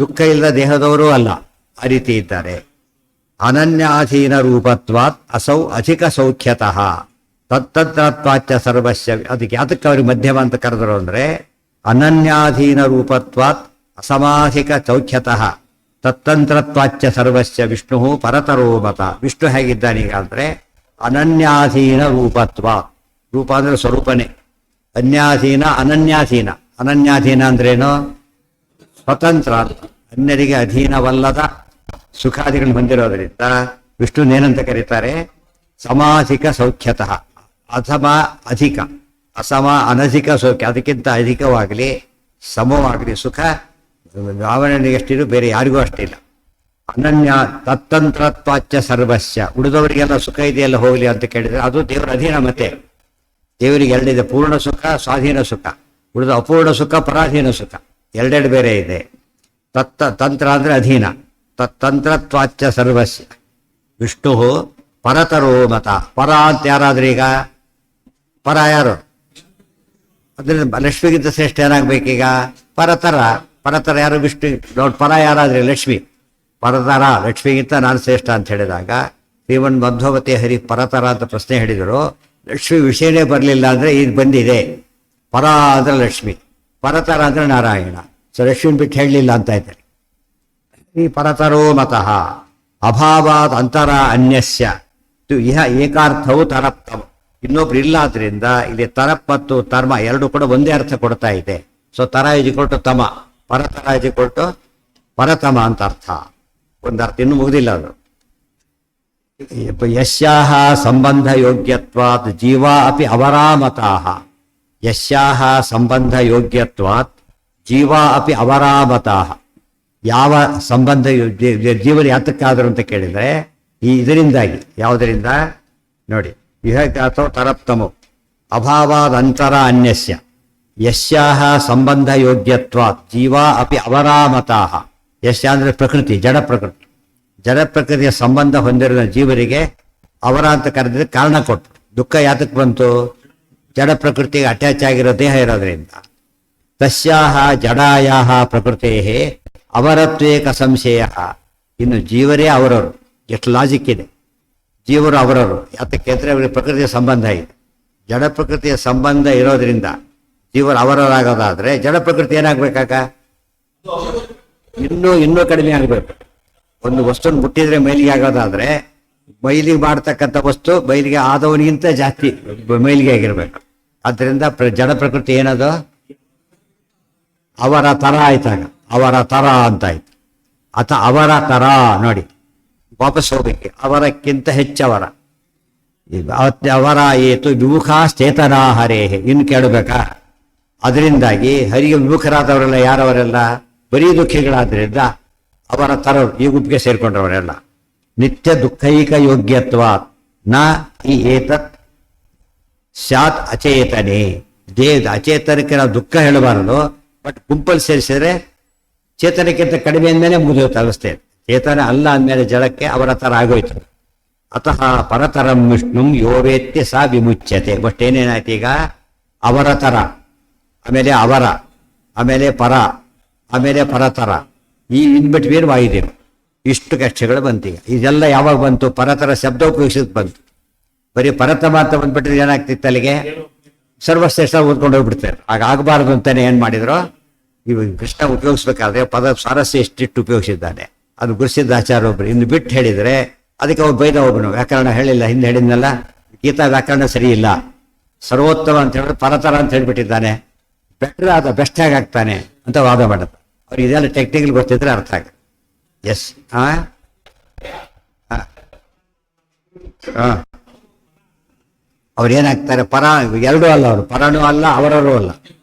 ದುಃಖ ಇಲ್ಲದ ದೇಹದವರೂ ಅಲ್ಲ. ಆ ರೀತಿ ಇದ್ದಾರೆ. ಅನನ್ಯಾಧೀನ ರೂಪತ್ವಾತ್ ಅಸೌ ಅಧಿಕ ಸೌಖ್ಯತಃ ತತ್ತತ್ವಾಚ್ಯ ಸರ್ವಸ್ಯ. ಅದಕ್ಕೆ ಅವ್ರಿಗೆ ಮಧ್ಯಮ ಅಂತ ಕರೆದರು ಅಂದರೆ ಅನನ್ಯಾಧೀನ ರೂಪತ್ವಾತ್ ಅಸಮಾಧಿಕ ಸೌಖ್ಯತಃ ತತ್ತಂತ್ರತ್ವಾಚ್ಯ ಸರ್ವಸ್ಯ ವಿಷ್ಣು ಪರತರೋ ಮತ. ವಿಷ್ಣು ಹೇಗಿದ್ದಾನೀಗ ಅಂದರೆ ಅನನ್ಯಾಧೀನ ರೂಪತ್ವ. ರೂಪ ಅಂದರೆ ಸ್ವರೂಪನೇ. ಅನ್ಯಾಧೀನ ಅನನ್ಯಾಧೀನ. ಅನನ್ಯಾಧೀನ ಅಂದ್ರೇನು? ಸ್ವತಂತ್ರ. ಅನ್ಯರಿಗೆ ಅಧೀನವಲ್ಲದ ಸುಖಾದಿಗಳನ್ನು ಹೊಂದಿರೋದರಿಂದ ವಿಷ್ಣುನೇನಂತ ಕರೀತಾರೆ? ಸಮಾಧಿಕ ಸೌಖ್ಯತಃ. ಅಸಮ ಅಧಿಕ, ಅಸಮ ಅನಧಿಕ ಸೌಖ್ಯ. ಅದಕ್ಕಿಂತ ಅಧಿಕವಾಗಲಿ ಸಮವಾಗಲಿ ಸುಖ ರಾವಣನಿಗೆ ಎಷ್ಟಿರು, ಬೇರೆ ಯಾರಿಗೂ ಅಷ್ಟಿಲ್ಲ. ಅನನ್ಯ ತತ್ತಂತ್ರತ್ವಾಚ್ಯ ಸರ್ವಸ್ಯ. ಉಳಿದವರಿಗೆಲ್ಲ ಸುಖ ಇದೆಯಲ್ಲ ಹೋಗಲಿ ಅಂತ ಕೇಳಿದರೆ ಅದು ದೇವರ ಅಧೀನ. ಮತ್ತೆ ದೇವರಿಗೆ ಎರಡಿದೆ, ಪೂರ್ಣ ಸುಖ, ಸ್ವಾಧೀನ ಸುಖ. ಉಳಿದ ಅಪೂರ್ಣ ಸುಖ, ಪರಾಧೀನ ಸುಖ, ಎರಡೆರಡು ಬೇರೆ ಇದೆ. ತಂತ್ರ ಅಂದರೆ ಅಧೀನ. ತತ್ತಂತ್ರತ್ವಾಚ್ಯ ಸರ್ವಸ್ಯ ವಿಷ್ಣು ಪರತರೋ ಮತ. ಪರ ಅಂತ ಯಾರಾದ್ರೂ ಈಗ ಪರ ಯಾರು? ಅದರಿಂದ ಲಕ್ಷ್ಮಿಗಿಂತ ಶ್ರೇಷ್ಠ ಏನಾಗಬೇಕೀಗ? ಪರತರ. ಪರತರ ಯಾರು? ವಿಷ್ಣು. ನೋಡಿ, ಪರ ಯಾರಾದ್ರೆ ಲಕ್ಷ್ಮಿ. ಪರತರ ಲಕ್ಷ್ಮಿಗಿಂತ ನಾನು ಶ್ರೇಷ್ಠ ಅಂತ ಹೇಳಿದಾಗ ಶ್ರೀಮನ್ ಮಧ್ವವತಿ ಹರಿ ಪರತರ ಅಂತ ಪ್ರಶ್ನೆ ಹೇಳಿದರು. ಲಕ್ಷ್ಮಿ ವಿಷಯನೇ ಬರಲಿಲ್ಲ ಅಂದರೆ ಈಗ ಬಂದಿದೆ. ಪರ ಅಂದರೆ ಲಕ್ಷ್ಮಿ, ಪರತರ ಅಂದರೆ ನಾರಾಯಣ. ಸೊ ಲಕ್ಷ್ಮಿ ಬಿಟ್ಟು ಹೇಳಲಿಲ್ಲ ಅಂತ ಇದ್ದಾರೆ. ಈ ಪರತರೋ ಮತಃ ಅಭಾವಾತ್ ಅಂತರ ಅನ್ಯಸ್ಯ ಇಹ ಏಕಾರ್ಥವು ತರಪ್ತಮ. ಇನ್ನೊಬ್ರು ಇಲ್ಲ ಆದ್ರಿಂದ ಇಲ್ಲಿ ತರಪ್ ಮತ್ತು ತರ್ಮ ಎರಡು ಕೂಡ ಒಂದೇ ಅರ್ಥ ಕೊಡ್ತಾ ಇದೆ. ಸೊ ತರ ಇಜಿಕೊಟ್ಟು ತಮ, ಪರತರ ಇಜಿಕೊಟ್ಟು ಪರತಮ ಅಂತ ಅರ್ಥ. ಒಂದು ಅರ್ಥ ಇನ್ನೂ ಮುಗಿದಿಲ್ಲ ಅದು. ಯಸ್ಯಾಹ ಸಂಬಂಧ ಯೋಗ್ಯತ್ವಾತ್ ಜೀವ ಅಪಿ ಅವರಾಮತಾಹ. ಯಸ್ಯಾಹ ಸಂಬಂಧ ಯೋಗ್ಯತ್ವಾತ್ ಜೀವ ಅಪಿ ಅವರಾಮತಾಹ. ಯಾವ ಸಂಬಂಧ ಜೀವನ ಯಾತಕ್ಕಾದರು ಅಂತ ಕೇಳಿದರೆ ಈ ಇದರಿಂದಾಗಿ. ಯಾವುದರಿಂದ ನೋಡಿ, ಇಹೋ ತರಪ್ತಮೋ ಅಭಾವಾದಂತರ ಅನ್ಯಸ್ಯ ಯಸ್ಯಾಹ ಸಂಬಂಧ ಯೋಗ್ಯತ್ವ ಜೀವ ಅಪಿ ಅವರಾಮತಾಹ. ಯಸ್ಯ ಅಂದರೆ ಪ್ರಕೃತಿ, ಜಡ ಪ್ರಕೃತಿ. ಜಡ ಪ್ರಕೃತಿಯ ಸಂಬಂಧ ಹೊಂದಿರುವ ಜೀವರಿಗೆ ಅವರ ಅಂತ ಕರೆದ್ರೆ ಕಾರಣ ಕೊಟ್ಟು. ದುಃಖ ಯಾತಕ್ಕೆ ಬಂತು? ಜಡ ಪ್ರಕೃತಿಗೆ ಅಟ್ಯಾಚ್ ಆಗಿರೋ ದೇಹ ಇರೋದ್ರಿಂದ. ತಸ್ಯಾಹ ಜಡಾಯಾಹ ಪ್ರಕೃತೇ ಅವರತ್ವೇಕ ಸಂಶಯ. ಇನ್ನು ಜೀವರೇ ಅವರವರು. ಎಷ್ಟು ಲಾಜಿಕ್ ಇದೆ. ಜೀವರು ಅವರವರು ಯಾತಕ್ಕೆ ಅಂದರೆ ಅವರಿಗೆ ಪ್ರಕೃತಿಯ ಸಂಬಂಧ ಇದೆ. ಜಡ ಪ್ರಕೃತಿಯ ಸಂಬಂಧ ಇರೋದ್ರಿಂದ ಜೀವರು ಅವರವರಾಗೋದಾದ್ರೆ ಜಡ ಪ್ರಕೃತಿ ಏನಾಗಬೇಕಾಗ ಇನ್ನೂ ಕಡಿಮೆ ಆಗಬೇಕು. ಒಂದು ವಸ್ತುವನ್ನು ಮುಟ್ಟಿದ್ರೆ ಮೈಲಿಗೆ ಆಗೋದಾದ್ರೆ ಮೈಲಿಗೆ ಮಾಡ್ತಕ್ಕಂಥ ವಸ್ತು ಮೈಲಿಗೆ ಆದವನಿಗಿಂತ ಜಾಸ್ತಿ ಮೈಲಿಗೆ ಆಗಿರ್ಬೇಕು. ಆದ್ದರಿಂದ ಜಡ ಪ್ರಕೃತಿ ಏನದು? ಅವರ ತರ ಆಯ್ತಾಗ, ಅವರ ತರ ಅಂತಾಯ್ತು. ಅವರ ತರ ನೋಡಿ, ವಾಪಸ್ ಹೋಗ್ಬೇಕು. ಅವರಕ್ಕಿಂತ ಹೆಚ್ಚವರ. ಅವರ ಏತು ವಿಮುಖಾಶ್ಚೇತನಾ ಹರೇಹೆ. ಇನ್ನು ಕೇಳಬೇಕಾ? ಅದರಿಂದಾಗಿ ಹರಿಗೆ ವಿಮುಖರಾದವರೆಲ್ಲ ಯಾರವರೆಲ್ಲ? ಬರೀ ದುಃಖಿಗಳಾದ್ರಿಂದ ಅವರ ತರರು ಈ ಗುಂಪಿಗೆ ಸೇರ್ಕೊಂಡ್ರವರೆಲ್ಲ. ನಿತ್ಯ ದುಃಖೈಕ ಯೋಗ್ಯತ್ವ ನ ಈ ಏತತ್ ಸ್ಯಾತ್ ಅಚೇತನೆ. ದೇಹದ ಅಚೇತನಕ್ಕೆ ನಾವು ದುಃಖ ಹೇಳಬಾರದು, ಬಟ್ ಗುಂಪಲ್ಲಿ ಸೇರಿಸಿದ್ರೆ ಚೇತನಕ್ಕಿಂತ ಕಡಿಮೆ ಅಂದಮೇಲೆ ಮುಗಿದೋಯ್ತು ಅವಸ್ಥೆ. ಚೇತನ ಅಲ್ಲ ಅಂದಮೇಲೆ ಜಡಕ್ಕೆ ಅವರ ತರ ಆಗೋಯ್ತು. ಅತಃ ಪರತರಂ ವಿಷ್ಣುಂ ಯೋವೇತ್ಯ ಸಾ ವಿಮುಚ್ಯತೆ. ಬಟ್ ಏನೇನಾಯ್ತು ಈಗ? ಅವರ ತರ, ಆಮೇಲೆ ಅವರ, ಆಮೇಲೆ ಪರ, ಆಮೇಲೆ ಪರತರ, ಈ ಇನ್ಬಿಟ್ವೀನ್ ವಾಯುದೇವ. ಇಷ್ಟು ಕಕ್ಷೆಗಳು ಬಂತೀಗ. ಇದೆಲ್ಲ ಯಾವಾಗ ಬಂತು? ಪರತರ ಶಬ್ದ ಉಪಯೋಗಿಸಿದ್ ಬಂತು. ಬರೀ ಪರತ ಮಾತ್ರ ಬಂದ್ಬಿಟ್ರೆ ಏನಾಗ್ತಿತ್ತು? ಅಲ್ಲಿಗೆ ಸರ್ವಶ್ರೇಷ್ಠ ಓದ್ಕೊಂಡು ಹೋಗ್ಬಿಡ್ತಾರೆ. ಆಗಬಾರದು ಅಂತಾನೆ ಏನ್ ಮಾಡಿದ್ರು? ಇವಾಗ ಕೃಷ್ಣ ಉಪಯೋಗಿಸ್ಬೇಕಾದ್ರೆ ಪದ ಸಾರಸ್ಯ ಎಷ್ಟಿಟ್ಟು ಉಪಯೋಗಿಸಿದ್ದಾನೆ. ಅದು ಗುರುಸಿದ್ದ ಆಚಾರ ಒಬ್ರು. ಇನ್ನು ಬಿಟ್ಟು ಹೇಳಿದ್ರೆ ಅದಕ್ಕೆ ಅವ್ರು ಬೈದ ಒಬ್ಬನು. ವ್ಯಾಕರಣ ಹೇಳಿಲ್ಲ, ಹಿಂದೆ ಹೇಳಿದ್ನಲ್ಲ, ಗೀತಾ ವ್ಯಾಕರಣ ಸರಿ ಇಲ್ಲ, ಸರ್ವೋತ್ತಮ ಅಂತ ಹೇಳಿದ್ರೆ ಪರತರ ಅಂತ ಹೇಳ್ಬಿಟ್ಟಿದ್ದಾನೆ. ಬೆಟರ್ ಆದ ಬೆಸ್ಟ್ ಆಗ್ತಾನೆ ಅಂತ ವಾದ ಮಾಡುತ್ತೆ. ಅವ್ರಿಗೆ ಇದೆಲ್ಲ ಟೆಕ್ನಿಕಲ್ ಗೊತ್ತಿದ್ರೆ ಅರ್ಥ ಆಗ. ಎಸ್ ಅವ್ರು ಏನಾಗ್ತಾರೆ? ಪರ ಎರಡೂ ಅಲ್ಲ, ಅವರು ಪರನೂ ಅಲ್ಲ, ಅವರರೂ ಅಲ್ಲ,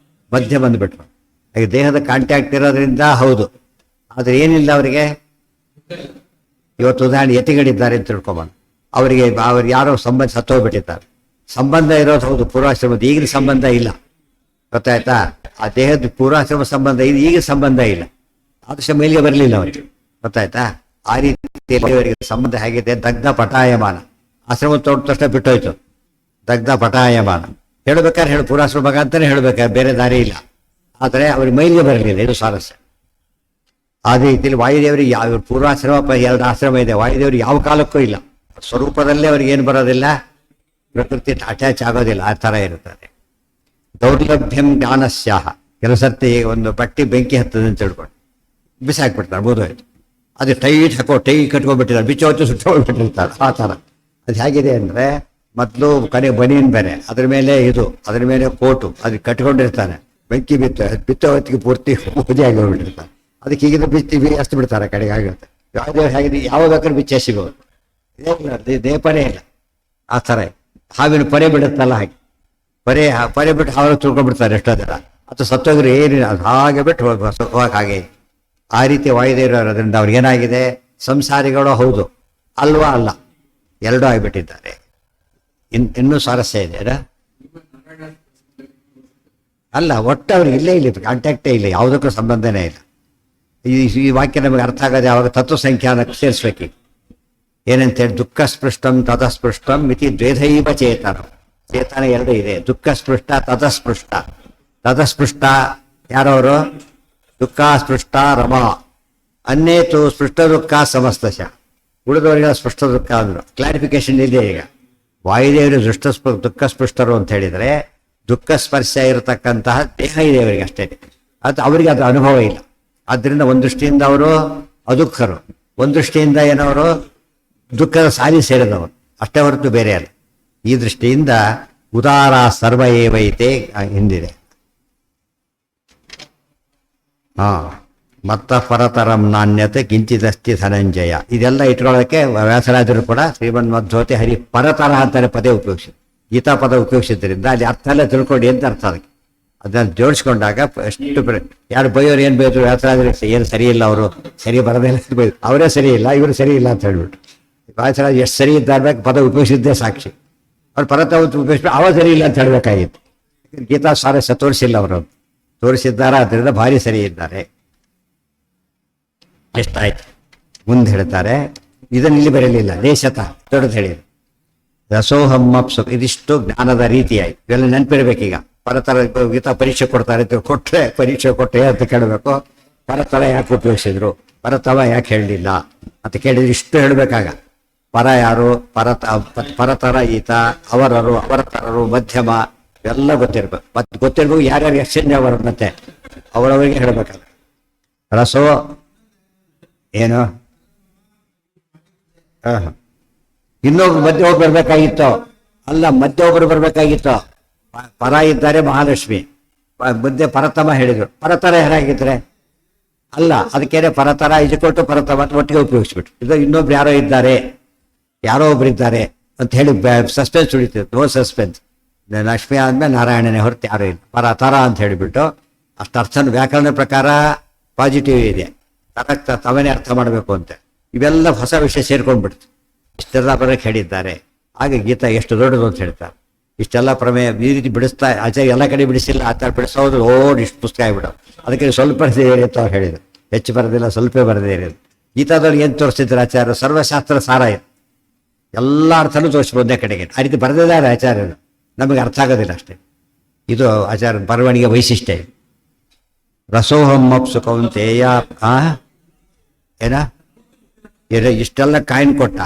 ಮಧ್ಯೆ ಬಂದುಬಿಟ್ರು. ಈಗ ದೇಹದ ಕಾಂಟ್ಯಾಕ್ಟ್ ಇರೋದ್ರಿಂದ ಹೌದು, ಆದರೆ ಏನಿಲ್ಲ ಅವರಿಗೆ. ಇವತ್ತು ಉದಾಹರಣೆ ಯತಿಗಳಿದ್ದಾರೆ ಅಂತ ತಿಳ್ಕೊಬಂದು ಅವರಿಗೆ ಯಾರೋ ಸಂಬಂಧ ಸತ್ತೋಗ್ಬಿಟ್ಟಿದ್ದಾರೆ. ಸಂಬಂಧ ಇರೋದು ಹೌದು ಪೂರ್ವಾಶ್ರಮದ, ಈಗಿನ ಸಂಬಂಧ ಇಲ್ಲ. ಗೊತ್ತಾಯ್ತಾ? ಆ ದೇಹದ ಪೂರ್ವಾಶ್ರಮ ಸಂಬಂಧ ಇದೆ, ಈಗ ಸಂಬಂಧ ಇಲ್ಲ. ಆದರ್ಶ ಮೇಲಿಗೆ ಬರಲಿಲ್ಲ ಅವರಿಗೆ. ಗೊತ್ತಾಯ್ತಾ? ಆ ರೀತಿ ಅವರಿಗೆ ಸಂಬಂಧ ಹೇಗಿದೆ? ದಗ್ಧ ಪಟಾಯಮಾನ. ಆಶ್ರಮ ತೋಟ ತಕ್ಷಣ ಬಿಟ್ಟೋಯ್ತು. ದಗ್ಧ ಪಟಾಯಮಾನ ಹೇಳ್ಬೇಕಾದ್ರೆ ಪೂರ್ವಾಶ್ರಮ ಮಗ ಅಂತಾನೆ ಹೇಳ್ಬೇಕಾದ್ರೆ, ಬೇರೆ ದಾರಿ ಇಲ್ಲ. ಆದರೆ ಅವ್ರಿಗೆ ಮೈಲಿಗೆ ಬರಲಿಲ್ಲ. ಇದು ಸ್ವಾರಸ್ಯ. ಅದೇ ರೀತಿಯಲ್ಲಿ ವಾಯುದೇವರಿಗೆ ಯಾವ ಪೂರ್ವಾಶ್ರಮ ಎರಡು ಆಶ್ರಮ ಇದೆ. ವಾಯುದೇವರಿಗೆ ಯಾವ ಕಾಲಕ್ಕೂ ಇಲ್ಲ. ಸ್ವರೂಪದಲ್ಲೇ ಅವ್ರಿಗೆ ಏನು ಬರೋದಿಲ್ಲ, ಪ್ರಕೃತಿ ಅಟ್ಯಾಚ್ ಆಗೋದಿಲ್ಲ. ಆ ಥರ ಇರುತ್ತದೆ. ದೌರ್ಲಭ್ಯಂ ಜ್ಞಾನಸ್ಯಾಹ. ಕೆಲಸರ್ತಿ ಒಂದು ಬಟ್ಟೆ ಬೆಂಕಿ ಹತ್ತದ ಅಂತ ತಿಳ್ಕೊಂಡು ಬಿಸಾಕ್ಬಿಡ್ತಾರೆ, ಬೋಧೋಯ್ತು. ಅದು ಟೈಟ್ ಕಟ್ಕೊಂಡ್ಬಿಟ್ಟಿದ್ದಾರೆ, ಬಿಚ್ಚೋತ್ತು ಸುಟ್ಟೋಗ್ಬಿಟ್ಟಿರ್ತಾರೆ. ಆ ಥರ ಅದು ಹೇಗಿದೆ ಅಂದರೆ, ಮೊದಲು ಕಡೆ ಬನಿಯನ್ ಬೇರೆ, ಅದ್ರ ಮೇಲೆ ಇದು, ಅದ್ರ ಮೇಲೆ ಕೋಟು, ಅದಕ್ಕೆ ಕಟ್ಕೊಂಡಿರ್ತಾನೆ. ಬೆಂಕಿ ಬಿತ್ತೋ ಹೊತ್ತಿಗೆ ಪೂರ್ತಿ ಪೂಜೆ ಆಗಿ ಹೋಗ್ಬಿಟ್ಟಿರ್ತಾರೆ. ಅದಕ್ಕೆ ಈಗಿನ ಬಿಚ್ಚಿ ಅಷ್ಟು ಬಿಡ್ತಾರೆ ಕಡೆಗೆ ಆಗುತ್ತೆ. ಯಾವುದೇ ಹೇಗಿದೆ, ಯಾವ ಬೇಕಾದ್ರೆ ಬಿಚ್ಚೆ ಸಿಗೋದು. ದೇಪನೇ ಇಲ್ಲ. ಆ ಥರ ಹಾವಿನ ಪರೆ ಬಿಡುತ್ತಲ್ಲ, ಹಾಗೆ ಪರೆ ಬಿಟ್ಟು ಹಾವನ್ನು ತುಳ್ಕೊಂಡ್ಬಿಡ್ತಾರೆ ಎಷ್ಟೋ ಜನ. ಅಥವಾ ಸತ್ತೋಗ್ರೆ ಏನಿಲ್ಲ, ಅದು ಹಾಗೆ ಬಿಟ್ಟು ಹೋಗಕ್ಕೆ ಹಾಗೆ. ಆ ರೀತಿ ವಾಯುದೇವರು ಇರೋದ್ರಿಂದ ಅವ್ರಿಗೇನಾಗಿದೆ? ಸಂಸಾರಿಗಳು ಹೌದು, ಅಲ್ವಾ ಅಲ್ಲ, ಎರಡೂ ಆಗಿಬಿಟ್ಟಿದ್ದಾರೆ. ಇನ್ನೂ ಸ್ವಾರಸ್ಯ ಇದೆ ಅಲ್ಲ, ಒಟ್ಟು ಅವ್ರಿಗೆ ಇಲ್ಲೇ ಇಲ್ಲ, ಕಾಂಟ್ಯಾಕ್ಟೇ ಇಲ್ಲ, ಯಾವುದಕ್ಕೂ ಸಂಬಂಧನೇ ಇಲ್ಲ. ಈ ವಾಕ್ಯ ನಮಗೆ ಅರ್ಥ ಆಗೋದು ಯಾವಾಗ? ತತ್ವ ಸಂಖ್ಯಾನಕ್ಕೆ ಸೇರಿಸ್ಬೇಕೀಗ. ಏನಂತೇಳಿ, ದುಃಖ ಸ್ಪೃಷ್ಟಂ ತತಸ್ಪೃಷ್ಟಂ ಮಿತಿ ದ್ವೇಧೈವ ಚೇತನ. ಚೇತನ ಎರಡು ಇದೆ, ದುಃಖ ಸ್ಪೃಷ್ಟ, ತತಸ್ಪೃಷ್ಟ. ತತಸ್ಪೃಷ್ಟ ಯಾರವರು? ದುಃಖ ಸ್ಪೃಷ್ಟ ರಮಾ. ಅನ್ನೇತು ಸ್ಪೃಷ್ಟ ದುಃಖ ಸಮಸ್ತಶ. ಉಳಿದವರಿಗೆ ಸ್ಪೃಷ್ಟ ದುಃಖ ಅಂದರು. ಕ್ಲಾರಿಫಿಕೇಶನ್ ಇದೆ ಈಗ. ವಾಯುದೇವರು ದುಃಖ ಸ್ಪೃಷ್ಟರು ಅಂತ ಹೇಳಿದರೆ, ದುಃಖ ಸ್ಪರ್ಶ ಇರತಕ್ಕಂತಹ ದೇಹ ಇದೆ ಅವರಿಗೆ ಅಷ್ಟೇ. ಅದು ಅವರಿಗೆ ಅದು ಅನುಭವ ಇಲ್ಲ. ಆದ್ದರಿಂದ ಒಂದು ದೃಷ್ಟಿಯಿಂದ ಅವರು ಅದುಃಖರು, ಒಂದು ದೃಷ್ಟಿಯಿಂದ ಏನವರು ದುಃಖದ ಸಾಲಿ ಸೇರಿದವರು ಅಷ್ಟೇ ಹೊರತು ಬೇರೆ ಅಲ್ಲ. ಈ ದೃಷ್ಟಿಯಿಂದ ಉದಾರ ಸರ್ವ ಏವೈತೆ ಹಿಂದಿದೆ. ಮತ್ತ ಪರತರಂ ನಾಣ್ಯತೆ ಕಿಂಚಿದಸ್ತಿ ಧನಂಜಯ. ಇದೆಲ್ಲ ಇಟ್ಕೊಳ್ಳೋಕ್ಕೆ ವ್ಯಾಸರಾಜರು ಕೂಡ ಶ್ರೀಮನ್ಮಧ್ವತೆ ಹರಿ ಪರತರ ಅಂತಾರೆ ಪದೇ ಉಪಯೋಗಿಸಿ, ಗೀತಾ ಪದ ಉಪಯೋಗಿಸಿದ್ರಿಂದ ಅಲ್ಲಿ ಅರ್ಥ ಎಲ್ಲ ತಿಳ್ಕೊಂಡು ಅಂತ ಅರ್ಥ ಅದಕ್ಕೆ. ಅದನ್ನ ಜೋಡಿಸ್ಕೊಂಡಾಗ ಅಷ್ಟು ಯಾರು ಬೈಯೋರು ಏನು ಬೈದ್ರು ವ್ಯಾಸರಾಜರು ಏನು ಸರಿ ಇಲ್ಲ, ಅವರು ಸರಿ ಬರೋದೇ ಇಲ್ಲ, ಬೈದ್ರು ಅವರೇ ಸರಿ ಇಲ್ಲ, ಇವರು ಸರಿ ಇಲ್ಲ ಅಂತ ಹೇಳ್ಬಿಟ್ಟು. ವ್ಯಾಸರಾಜ್ ಎಷ್ಟು ಸರಿ ಇದ್ದಾರ ಪದ ಉಪಯೋಗಿಸಿದ್ದೇ ಸಾಕ್ಷಿ. ಅವ್ರು ಪರತ ಉಪಯೋಗಿಸ್ಬಿಟ್ಟು ಅವ ಸರಿ ಇಲ್ಲ ಅಂತ ಹೇಳಬೇಕಾಗಿತ್ತು. ಗೀತಾ ಸಾರಸ್ಯ ತೋರಿಸಿಲ್ಲ ಅವರು, ತೋರಿಸಿದ್ದಾರೆ, ಅದರಿಂದ ಭಾರಿ ಸರಿ ಇದ್ದಾರೆ. ಎಷ್ಟಾಯ್ತು ಮುಂದೆ ಹೇಳ್ತಾರೆ. ಇದನ್ನು ಇಲ್ಲಿ ಬರಲಿಲ್ಲ, ದೇಶತ ದೊಡ್ಡದು ಹೇಳಿದ್ರು. ರಸೋಹಮ್ಮಪ್ಸು ಇದಿಷ್ಟು ಜ್ಞಾನದ ರೀತಿ ಆಯ್ತು. ಇವೆಲ್ಲ ನೆನಪಿರ್ಬೇಕೀಗ. ಪರತರ ಗೀತಾ ಪರೀಕ್ಷೆ ಕೊಡ್ತಾರೆ, ಕೊಟ್ಟರೆ ಪರೀಕ್ಷೆ ಕೊಟ್ಟರೆ ಅಂತ ಕೇಳಬೇಕು. ಪರತರ ಯಾಕೆ ಉಪಯೋಗಿಸಿದ್ರು, ಪರತವ ಯಾಕೆ ಹೇಳಲಿಲ್ಲ ಅಂತ ಕೇಳಿದ್ರೆ ಇಷ್ಟು ಹೇಳಬೇಕಾಗ. ಪರ ಯಾರು, ಪರತರ ಈತ, ಅವರರು, ಅವರ ತರರು, ಮಧ್ಯಮ ಇವೆಲ್ಲ ಗೊತ್ತಿರ್ಬೇಕು. ಮತ್ತೆ ಗೊತ್ತಿರ್ಬೇಕು ಯಾರ್ಯಾರು ಎಕ್ಸ್ಚೇಂಜ್ ಅವರು, ಮತ್ತೆ ಅವರವರಿಗೆ ಹೇಳಬೇಕಾಗ. ರಸೋ ಏನು ಇನ್ನೊಬ್ರು ಮಧ್ಯೆ ಒಬ್ರು ಬರ್ಬೇಕಾಗಿತ್ತು, ಅಲ್ಲ ಮಧ್ಯೆ ಒಬ್ರು ಬರ್ಬೇಕಾಗಿತ್ತು. ಪರ ಇದ್ದಾರೆ ಮಹಾಲಕ್ಷ್ಮಿ, ಮಧ್ಯೆ ಪರತಮ ಹೇಳಿದ್ರು. ಪರತರ ಯಾರಾಗಿದ್ರೆ ಅಲ್ಲ, ಅದಕ್ಕೇನೆ ಪರತರ ಇಜಕೊಟ್ಟು ಪರತಮ ಅಂತ ಒಟ್ಟಿಗೆ ಉಪಯೋಗಿಸ್ಬಿಟ್ರು. ಇದು ಇನ್ನೊಬ್ರು ಯಾರೋ ಇದ್ದಾರೆ, ಯಾರೋ ಒಬ್ರು ಇದ್ದಾರೆ ಅಂತ ಹೇಳಿ ಸಸ್ಪೆನ್ಸ್ ಉಳಿತಿತ್ತು. No suspense. ಲಕ್ಷ್ಮಿ ಆದ್ಮೇಲೆ ನಾರಾಯಣನೇ ಹೊರತು ಯಾರು ಇಲ್ಲ. ಪರತರ ಅಂತ ಹೇಳಿಬಿಟ್ಟು ಅಷ್ಟು ಅರ್ಥ ವ್ಯಾಕರಣ ಪ್ರಕಾರ ಪಾಸಿಟಿವ್ ಇದೆ. ತರಕ್ಕೆ ತವನೇ ಅರ್ಥ ಮಾಡಬೇಕು ಅಂತ ಇವೆಲ್ಲ ಹೊಸ ವಿಷಯ ಸೇರ್ಕೊಂಡ್ಬಿಡ್ತು. ಇಷ್ಟೆಲ್ಲ ಬರೋಕ್ಕೆ ಹೇಳಿದ್ದಾರೆ. ಹಾಗೆ ಗೀತಾ ಎಷ್ಟು ದೊಡ್ಡದು ಅಂತ ಹೇಳ್ತಾರೆ. ಇಷ್ಟೆಲ್ಲ ಪ್ರಮೇಯ ಈ ರೀತಿ ಬಿಡಿಸ್ತಾ ಆಚಾರ್ಯ ಎಲ್ಲ ಕಡೆ ಬಿಡಿಸಿಲ್ಲ, ಆ ಥರ ಬಿಡಿಸೋದು ಇಷ್ಟು ಪುಸ್ತಕ ಆಗಿಬಿಡೋದು. ಅದಕ್ಕೆ ಸ್ವಲ್ಪ ಬರದೇ ಇರಿ ಅಂತ ಅವ್ರು ಹೇಳಿದ್ರು. ಹೆಚ್ಚು ಬರೋದಿಲ್ಲ, ಸ್ವಲ್ಪ ಬರದೇ ಇರೋದು. ಗೀತಾದವ್ರಿಗೆ ಏನು ತೋರಿಸ್ತಿದ್ರು ಆಚಾರ್ಯ? ಸರ್ವಶಾಸ್ತ್ರ ಸಾರ ಇದು, ಎಲ್ಲ ಅರ್ಥನೂ ತೋರಿಸ್ಬೋದು ಒಂದೇ ಕಡೆಗೆ. ಆ ರೀತಿ ಬರೆದಿದ್ದಾರೆ ಆಚಾರ್ಯರು, ನಮಗೆ ಅರ್ಥ ಆಗೋದಿಲ್ಲ ಅಷ್ಟೇ. ಇದು ಆಚಾರ್ಯ ಬರವಣಿಗೆ ವೈಶಿಷ್ಟ್ಯ. ರಸೋಹಮ್ಮಪ್ಸು ಕೌಂತೆಯ ಏನ ಇಷ್ಟೆಲ್ಲ ಕಾಯಿನ್ ಕೊಟ್ಟ,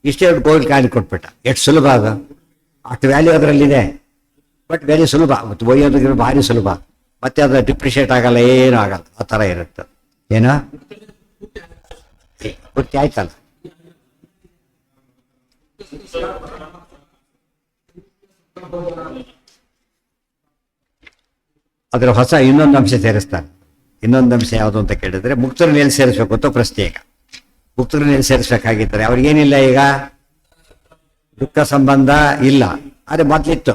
ಇಷ್ಟೇ ಗೋಲ್ಡ್ ಕಾಯಿನ್ ಕೊಟ್ಬಿಟ್ಟ. ಎಷ್ಟು ಸುಲಭ ಅದು, ಅಷ್ಟು ವ್ಯಾಲ್ಯೂ ಅದರಲ್ಲಿದೆ. ಬಟ್ ವೆರಿ ಸುಲಭ, ಮತ್ತು ಒಯ್ಯೋದಕ್ಕೆ ಭಾರಿ ಸುಲಭ. ಮತ್ತೆ ಅದು ಡಿಪ್ರಿಷಿಯೇಟ್ ಆಗಲ್ಲ, ಏನೂ ಆಗಲ್ಲ. ಆ ಥರ ಇರುತ್ತೆ. ಏನ ಗೊತ್ತಿ ಆಯ್ತಲ್ಲ. ಅದರ ಹೊಸ ಇನ್ನೊಂದು ಅಂಶ ಸೇರಿಸ್ತಾರೆ. ಇನ್ನೊಂದು ಅಂಶ ಯಾವುದು ಅಂತ ಕೇಳಿದ್ರೆ, ಮುಕ್ತರನ್ನ ಎಲ್ಲಿ ಸೇರಿಸ್ಬೇಕು ಅಂತ ಪ್ರಶ್ನೆ. ಈಗ ಮುಕ್ತರನ್ನ ಎಲ್ಲಿ ಸೇರಿಸ್ಬೇಕಾಗಿದ್ದಾರೆ? ಅವ್ರಿಗೇನಿಲ್ಲ, ಈಗ ದುಃಖ ಸಂಬಂಧ ಇಲ್ಲ. ಆದರೆ ಮೊದಲಿತ್ತು.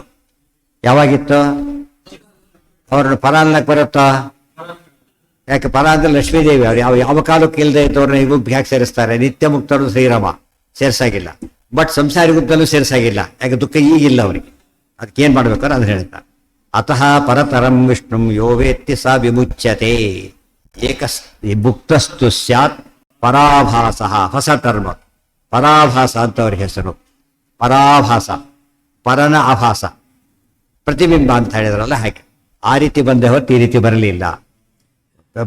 ಯಾವಾಗಿತ್ತು? ಅವ್ರನ್ನ ಪರ ಅನ್ನಕ್ಕೆ ಬರುತ್ತೋ? ಯಾಕೆ ಪರ ಅಂದ್ರೆ ಲಕ್ಷ್ಮೀದೇವಿ. ಅವ್ರು ಯಾವ ಕಾಲಕ್ಕೆ ಇಲ್ಲದೆ ಇದ್ದವ್ರನ್ನ ಈಗ ಯಾಕೆ ಸೇರಿಸ್ತಾರೆ? ನಿತ್ಯ ಮುಕ್ತರು ಶ್ರೀರಾಮ ಸೇರ್ಸಾಗಿಲ್ಲ. ಬಟ್ ಸಂಸಾರಿ ಗುಪ್ತಲ್ಲೂ ಸೇರ್ಸಾಗಿಲ್ಲ. ಯಾಕೆ ದುಃಖ ಈಗಿಲ್ಲ ಅವ್ರಿಗೆ. ಅದಕ್ಕೆ ಏನ್ ಮಾಡ್ಬೇಕಾದ್ರೆ ಅದನ್ನ ಹೇಳ್ತಾರೆ. ಅತಃ ಪರತರಂ ವಿಷ್ಣುಂ ಯೋ ವೇತ್ತಿ ಸ ವಿಮುಚ್ಯತೆ ಮುಕ್ತಸ್ತು ಸ್ಯಾತ್ ಪರಾಭಾಸ. ಹೊಸ ಟರ್ಮ್ ಪರಾಭಾಸ ಅಂತ ಅವ್ರ ಹೆಸರು. ಪರಾಭಾಸ, ಪರನ ಆಭಾಸ, ಪ್ರತಿಬಿಂಬ ಅಂತ ಹೇಳಿದ್ರಲ್ಲ ಹಾಗೆ. ಆ ರೀತಿ ಬಂದೆ ಹೊತ್ತು ಈ ರೀತಿ ಬರಲಿಲ್ಲ.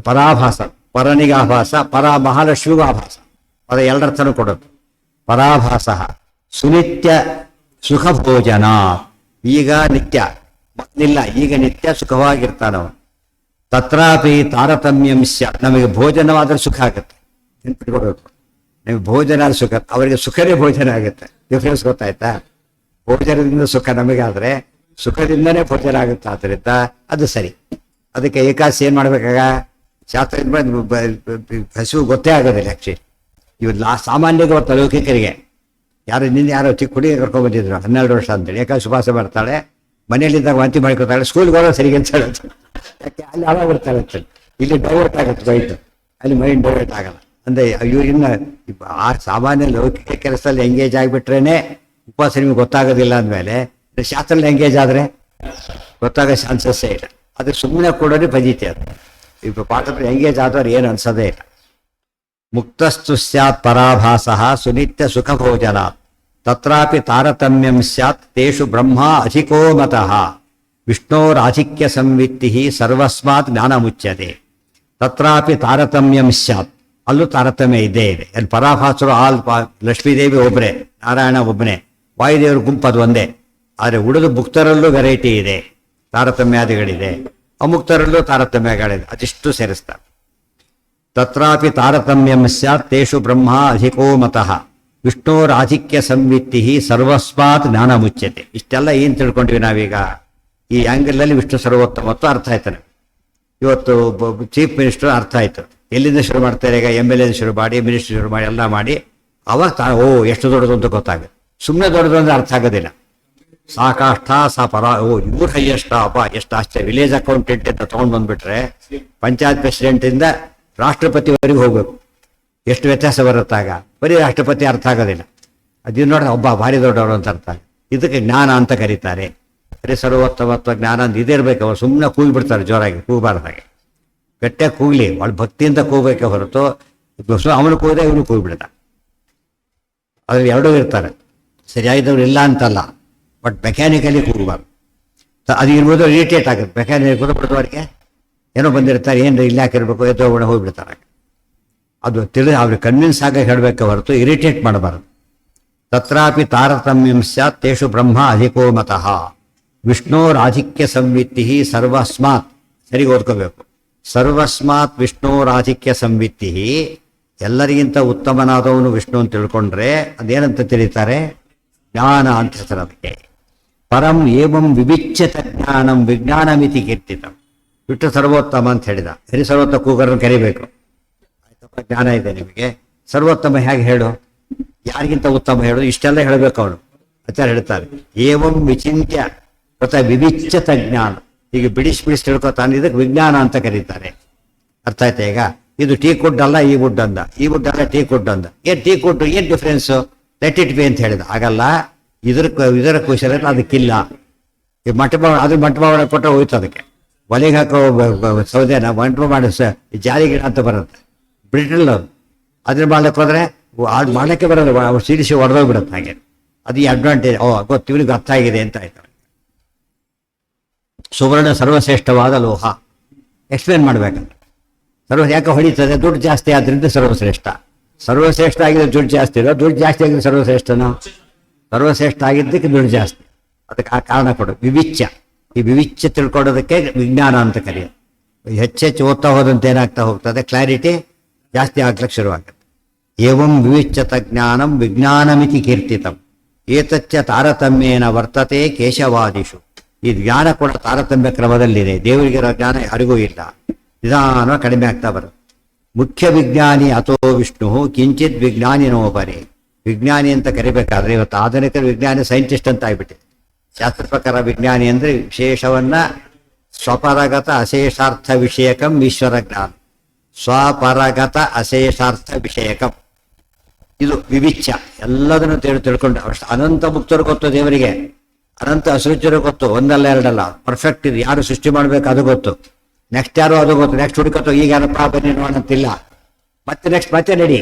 ಪರಾಭಾಸ, ಪರನಿಗೆ ಆಭಾಸ, ಪರ ಮಹಾಲಕ್ಷ್ಮಿಗೂ ಆಭಾಸ. ಪದ ಎರಡರ್ಥನೂ ಕೊಡೋದು. ಪರಾಭಾಸ ಸುನಿತ್ಯ ಸುಖ ಭೋಜನ. ಈಗ ನಿತ್ಯ ಮೊದಲಿಲ್ಲ, ಈಗ ನಿತ್ಯ ಸುಖವಾಗಿರ್ತಾನವ. ತತ್ರಾಪಿ ತಾರತಮ್ಯಂ ಸ್ಯಾತ್. ನಮಗೆ ಭೋಜನವಾದ್ರೆ ಸುಖ ಆಗುತ್ತೆ, ನೆನ್ಪಿಟ್ಕೊಳ್ಬೇಕು. ನಮಗೆ ಭೋಜನ ಸುಖ, ಅವರಿಗೆ ಸುಖನೇ ಭೋಜನ ಆಗುತ್ತೆ. ಡಿಫ್ರೆನ್ಸ್ ಗೊತ್ತಾಯ್ತಾ? ಭೋಜನದಿಂದ ಸುಖ ನಮಗಾದ್ರೆ ಸುಖದಿಂದನೇ ಭೋಜನ ಆಗುತ್ತೆ. ಆದ್ದರಿಂದ ಅದು ಸರಿ. ಅದಕ್ಕೆ ಏಕಾದಶಿ ಏನ್ ಮಾಡ್ಬೇಕಾಗ? ಶಾಸ್ತ್ರ ಹಸಿವು ಗೊತ್ತೇ ಆಗೋದಿಲ್ಲ ಆಕ್ಚುಲಿ. ಇವ್ ಸಾಮಾನ್ಯವಾಗಿ ಅವತ್ತು ಲೌಕಿಕರಿಗೆ ಯಾರೋ ಚಿಕ್ಕ ಹುಡುಗಿ ಕರ್ಕೊಂಡ್ ಬಂದಿದ್ರು 12 ವರ್ಷ ಅಂತೇಳಿ. ಏಕಾದಶಿ ಉಪವಾಸ ಬರ್ತಾಳೆ, ಮನೆಯಲ್ಲಿದ್ದಾಗ ವಾಂತಿ ಮಾಡ್ಕೊತಾಳೆ, ಸ್ಕೂಲ್ಗೆ ಹೋಗೋದು ಸರಿಗೆ ಅಂತ ಹೇಳುತ್ತೆ. ಯಾಕೆ ಅಲ್ಲಿ ಅವಾಗ ಬರ್ತಾಳೆ ಅಂತೇಳಿ. ಇಲ್ಲಿ ಡೈವರ್ಟ್ ಆಗುತ್ತೆ ಮೈಂಡ್, ಅಲ್ಲಿ ಮೈಂಡ್ ಡೈವರ್ಟ್ ಆಗಲ್ಲ. ಅಂದ್ರೆ ಇವ್ರಿನ್ನ ಆ ಸಾಮಾನ್ಯ ಲೌಕಿಕ ಕೆಲಸದಲ್ಲಿ ಎಂಗೇಜ್ ಆಗಿಬಿಟ್ರೇನೆ ಉಪವಾಸ ನಿಮ್ಗೆ ಗೊತ್ತಾಗೋದಿಲ್ಲ ಅಂದಮೇಲೆ ಶಾಸ್ತ್ರದಲ್ಲಿ ಎಂಗೇಜ್ ಆದ್ರೆ ಗೊತ್ತಾಗೋ ಚಾನ್ಸಸ್ಸೇ ಇಲ್ಲ. ಅದಕ್ಕೆ ಸುಮ್ಮನೆ ಕೊಡೋದೇ ಪದ್ಧತಿ ಅದು. ಈಗ ಪಾಠದಲ್ಲಿ ಎಂಗೇಜ್ ಆದವ್ರು ಏನು ಅನ್ಸೋದೇ ಇಲ್ಲ. ಮುಕ್ತಸ್ತು ಸ್ಯಾತ್ ಪರಾಭಾಸ ಸುನಿತ್ಯ ಸುಖ ಭೋಜನ. ತತ್ರಾಪಿ ತಾರತಮ್ಯಂ ಸ್ಯಾತ್ ತೇಷು ಬ್ರಹ್ಮ ಅಧಿಕೋ ಮತಃ. ವಿಷ್ಣೋರಾಧಿಕ್ಯ ಸಂವಿತ್ತಿ ಸರ್ವಸ್ಮಾತ್ ಜ್ಞಾನ ಮುಚ್ಯತೆ. ತತ್ರಾಪಿ ತಾರತಮ್ಯಂ ಸ್ಯಾತ್. ಅಲ್ಲೂ ತಾರತಮ್ಯ ಇದ್ದೇ ಇದೆ. ಅಲ್ಲಿ ಪರಾಭಾಸರು ಲಕ್ಷ್ಮೀದೇವಿ ಒಬ್ಬರೇ, ನಾರಾಯಣ ಒಬ್ಬನೇ, ವಾಯುದೇವರು ಗುಂಪದು ಒಂದೇ. ಆದರೆ ಉಳಿದು ಮುಕ್ತರಲ್ಲೂ ವೆರೈಟಿ ಇದೆ, ತಾರತಮ್ಯಾದಿಗಳಿದೆ. ಅಮುಕ್ತರಲ್ಲೂ ತಾರತಮ್ಯಗಳಿದೆ. ಅದಿಷ್ಟು ಸೇರಿಸ್ತಾರೆ. ತತ್ರಾಪಿ ತಾರತಮ್ಯಂ ಸ್ಯಾತ್ ತೇಷು ಬ್ರಹ್ಮ ಅಧಿಕೋ ಮತಃ. ವಿಷ್ಣೋರಾಧಿಕ್ಯ ಸಂವಿತ್ತಿ ಸರ್ವಸ್ಮಾತ್ ಜ್ಞಾನ ಮುಚ್ಯತೆ. ಇಷ್ಟೆಲ್ಲ ಏನ್ ತಿಳ್ಕೊಂಡ್ವಿ ನಾವೀಗ? ಈ ಆಂಗಲಲ್ಲಿ ವಿಷ್ಣು ಸರ್ವೋತ್ತಮತ್ವ ಅರ್ಥ ಆಯ್ತಾನೆ. ಇವತ್ತು ಚೀಫ್ ಮಿನಿಸ್ಟರ್ ಅರ್ಥ ಆಯ್ತು. ಎಲ್ಲಿಂದ ಶುರು ಮಾಡ್ತಾರೆ? ಈಗ MLA ಶುರು ಮಾಡಿ, ಮಿನಿಸ್ಟರ್ ಶುರು ಮಾಡಿ, ಎಲ್ಲ ಮಾಡಿ ಅವಾಗ ಎಷ್ಟು ದೊಡ್ಡದು ಅಂತ ಗೊತ್ತಾಗುತ್ತೆ. ಸುಮ್ಮನೆ ದೊಡ್ಡದು ಅಂದ್ರೆ ಅರ್ಥ ಆಗೋದಿಲ್ಲ. ಸಾಕಾಷ್ಠ ಸಾ ಪರ ಓ ಇವ್ರ ಹೈಯೆಸ್ಟ್ ಅಪ್ಪ ಎಷ್ಟು ಆಶ್ಚರ್ಯ. ವಿಲೇಜ್ ಅಕೌಂಟೆಂಟ್ ಅಂತ ತೊಗೊಂಡು ಬಂದ್ಬಿಟ್ರೆ ಪಂಚಾಯತ್ ಪ್ರೆಸಿಡೆಂಟಿಂದ ರಾಷ್ಟ್ರಪತಿವರೆಗೂ ಹೋಗ್ಬೇಕು. ಎಷ್ಟು ವ್ಯತ್ಯಾಸ ಬರುತ್ತಾಗ. ಬರೀ ರಾಷ್ಟ್ರಪತಿ ಅರ್ಥ ಆಗೋದಿಲ್ಲ. ಅದು ನೋಡಿ ಒಬ್ಬ ಭಾರಿ ದೊಡ್ಡವರು ಅಂತ ಅರ್ಥ. ಇದಕ್ಕೆ ಜ್ಞಾನ ಅಂತ ಕರೀತಾರೆ. ಬರೀ ಸರ್ವೋತ್ತಮತ್ವ ಜ್ಞಾನ ಅಂತ ಇದೇ ಇರ್ಬೇಕು. ಅವ್ರು ಸುಮ್ಮನೆ ಕೂಗಿಬಿಡ್ತಾರೆ ಜೋರಾಗಿ, ಕೂಗಬಾರ್ದಾಗೆ. ಗಟ್ಟಿಯಾಗಿ ಕೂಗಲಿ, ಒಳ್ಳೆ ಭಕ್ತಿಯಿಂದ ಕೂಗಬೇಕೆ ಹೊರತು ಅವನು ಕೂಗದೆ ಇವನು ಕೂಗಿಬಿಡ್ತ. ಅದ್ರಲ್ಲಿ ಎರಡೂ ಇರ್ತಾರೆ. ಸರಿಯಾಗಿದ್ದವ್ರು ಇಲ್ಲ ಅಂತಲ್ಲ, ಬಟ್ ಮೆಕ್ಯಾನಿಕಲಿ ಕೂಗಬಾರ್ದು. ಅದು ಇರ್ಬೋದು, ಇರಿಟೇಟ್ ಆಗುತ್ತೆ. ಮೆಕ್ಯಾನಿಕ್ ಕೂದಬಿಡ್ತವ್ರಿಗೆ ಏನೋ ಬಂದಿರ್ತಾರೆ, ಏನು ಇಲ್ಲ ಹಾಕಿರ್ಬೇಕು, ಎದ್ದೋಗ್ಬಿಡ ಹೋಗ್ಬಿಡ್ತಾರೆ. ಅದು ಅವ್ರಿಗೆ ಕನ್ವಿನ್ಸ್ ಆಗಿ ಹೇಳಬೇಕೆ ಹೊರತು ಇರಿಟೇಟ್ ಮಾಡಬಾರ್ದು. ತತ್ರಾಪಿ ತಾರತಮ್ಯಂ ಸ್ಯಾತ್ ತೇಷು ಬ್ರಹ್ಮ ಅಧಿಕೋ ಮತಃ ವಿಷ್ಣೋರಾಧಿಕ್ಯ ಸಂವಿತ್ತಿ ಸರ್ವಸ್ಮಾತ್. ಸರಿ ಓದ್ಕೋಬೇಕು. ಸರ್ವಸ್ಮಾತ್ ವಿಷ್ಣೋರಾಧಿಕ್ಯ ಸಂವಿತ್ತಿ. ಎಲ್ಲರಿಗಿಂತ ಉತ್ತಮನಾದವನು ವಿಷ್ಣು ಅಂತ ತಿಳ್ಕೊಂಡ್ರೆ ಅದೇನಂತ ತಿಳಿತಾರೆ? ಜ್ಞಾನ ಅಂತ ಹೆಸರು ಅದಕ್ಕೆ. ಪರಂ ಏವಂ ವಿವಿಚ್ಯತ ಜ್ಞಾನಂ ವಿಜ್ಞಾನಮಿತಿ ಕೀರ್ತಿತಂ. ವಿಷ್ಣು ಸರ್ವೋತ್ತಮ ಅಂತ ಹೇಳಿದ. ಸರಿ, ಸರ್ವೋತ್ತಮ ಕೂಗರನ್ನು ಕರಿಬೇಕು. ಆಯ್ತಪ್ಪ, ಜ್ಞಾನ ಇದೆ ನಿಮಗೆ. ಸರ್ವೋತ್ತಮ ಹೇಗೆ ಹೇಳು? ಯಾರಿಗಿಂತ ಉತ್ತಮ ಹೇಳು? ಇಷ್ಟೆಲ್ಲ ಹೇಳಬೇಕು ಅವನು. ಆಚಾರ್ಯ ಹೇಳ್ತಾರೆ, ಏವಂ ವಿಚಿಂತ್ಯ ಅಥವಾ ವಿವಿಚ್ಯತ ಜ್ಞಾನ. ಈಗ ಬಿಡಿಸಿ ತಿಳ್ಕೊತಾನೆ, ಇದಕ್ಕೆ ವಿಜ್ಞಾನ ಅಂತ ಕರೀತಾರೆ. ಅರ್ಥ ಆಯ್ತಾ? ಈಗ ಇದು ಟೀ ಕುಡ್ ಅಲ್ಲ, ಈ ವುಡ್ ಅಂದ, ಈ ವುಡ್ ಅಲ್ಲ ಟೀ ಕುಡ್ ಅಂದ. ಏನ್ ಟೀ ಕುಡ್, ಏನ್ ಡಿಫ್ರೆನ್ಸು? ಲೆಟ್ ಇಟ್ ಬಿ ಅಂತ ಹೇಳಿದ. ಆಗಲ್ಲ, ಇದರ ಕುಶಲ ಅದಕ್ಕಿಲ್ಲ. ಈ ಅದು ಮಂಟಪ ಒಳಗೆ ಕೊಟ್ಟರೆ ಹೋಯ್ತು. ಅದಕ್ಕೆ ಒಲೆಗೆ ಹಾಕೋ ಸೌದೆನ ಮಂಟಪ ಮಾಡಿ ಜಾಲಿ ಗಿಡ ಅಂತ ಬರುತ್ತೆ, ಬ್ರಿಟಲ್. ಅದ್ರ ಮಾಡ್ಲಿಕ್ಕೆ ಹೋದ್ರೆ ಅದು ಮಾಡ್ಲಿಕ್ಕೆ ಬರೋದು, ಸೀರಿಸಿ ಹೊಡೆದೋಗ್ಬಿಡುತ್ತೆ. ಹಾಗೆ ಅದು ಈ ಅಡ್ವಾಂಟೇಜ್. ಗೊತ್ತು, ಇವನಿಗೆ ಅರ್ಥ ಆಗಿದೆ ಅಂತ ಆಯ್ತು. ಸುವರ್ಣ ಸರ್ವಶ್ರೇಷ್ಠವಾದ ಲೋಹ. ಎಕ್ಸ್ಪ್ಲೇನ್ ಮಾಡ್ಬೇಕಂತ. ಯಾಕೆ ಹೊಡಿತದೆ? ದುಡ್ಡು ಜಾಸ್ತಿ ಆದ್ರಿಂದ ಸರ್ವಶ್ರೇಷ್ಠ. ಸರ್ವಶ್ರೇಷ್ಠ ಆಗಿದ್ರೆ ದುಡ್ಡು ಜಾಸ್ತಿ ಇಲ್ಲ, ದುಡ್ಡು ಜಾಸ್ತಿ ಆಗಿದ್ರೆ ಸರ್ವಶ್ರೇಷ್ಠನೋ? ಸರ್ವಶ್ರೇಷ್ಠ ಆಗಿದ್ದಕ್ಕೆ ದುಡ್ಡು ಜಾಸ್ತಿ. ಅದಕ್ಕೆ ಆ ಕಾರಣ ಕೊಡು. ವಿವಿಚ್ಯ. ಈ ವಿವಿಚ್ಯ ತಿಳ್ಕೊಳ್ಳೋದಕ್ಕೆ ವಿಜ್ಞಾನ ಅಂತ ಕರೆಯೋದು. ಹೆಚ್ಚೆಚ್ಚು ಓದ್ತಾ ಹೋದಂತೆ ಏನಾಗ್ತಾ ಹೋಗ್ತದೆ? ಕ್ಲಾರಿಟಿ ಜಾಸ್ತಿ ಆಗ್ಲಿಕ್ಕೆ ಶುರುವಾಗುತ್ತೆ. ಏವಂ ವಿವಿಚ್ಯತ ಜ್ಞಾನಂ ವಿಜ್ಞಾನಮಿತಿ ಕೀರ್ತಿತಂ ಏತಚ್ಚ ತಾರತಮ್ಯೇನ ವರ್ತತೆ ಕೇಶವಾದಿಷು. ಈ ಜ್ಞಾನ ಕೂಡ ತಾರತಮ್ಯ ಕ್ರಮದಲ್ಲಿದೆ. ದೇವರಿಗಿರೋ ಜ್ಞಾನ ಯಾರಿಗೂ ಇಲ್ಲ. ನಿಧಾನ ಕಡಿಮೆ ಆಗ್ತಾ ಬರುತ್ತೆ. ಮುಖ್ಯ ವಿಜ್ಞಾನಿ ಅಥೋ ವಿಷ್ಣು ಕಿಂಚಿತ್ ವಿಜ್ಞಾನಿನೋಪರಿ. ವಿಜ್ಞಾನಿ ಅಂತ ಕರಿಬೇಕಾದ್ರೆ ಇವತ್ತು ಆಧುನಿಕ ವಿಜ್ಞಾನಿ ಸೈಂಟಿಸ್ಟ್ ಅಂತ ಆಗ್ಬಿಟ್ಟಿದೆ. ಶಾಸ್ತ್ರ ಪ್ರಕಾರ ವಿಜ್ಞಾನಿ ಅಂದ್ರೆ ವಿಶೇಷವನ್ನ ಸ್ವಪರಗತ ಅಶೇಷಾರ್ಥ ವಿಷಯಕಂ ಈಶ್ವರ ಜ್ಞಾನ. ಸ್ವಪರಗತ ಅಶೇಷಾರ್ಥ ವಿಷಯಕಂ, ಇದು ವಿವಿಚ್ಯ. ಎಲ್ಲದನ್ನು ತಿಳ್ಕೊಂಡು ಅಷ್ಟು ಅನಂತ ಮುಕ್ತರು ಗೊತ್ತು ದೇವರಿಗೆ, ಅನಂತ ಅಸೃಜ್ಯರು ಗೊತ್ತು. ಒಂದಲ್ಲ ಎರಡಲ್ಲ, ಪರ್ಫೆಕ್ಟ್ ಇದು. ಯಾರು ಸೃಷ್ಟಿ ಮಾಡ್ಬೇಕು ಅದು ಗೊತ್ತು. ನೆಕ್ಸ್ಟ್ ಯಾರು ಅದು ಗೊತ್ತು. ನೆಕ್ಸ್ಟ್ ಹುಡುಕತ್ತು, ಈಗ ಯಾರಪ್ಪ ಬನ್ನಿ ನೋಡಂತಿಲ್ಲ. ಮತ್ತೆ ನೆಕ್ಸ್ಟ್ ಮತ್ತೆ ನಡಿ.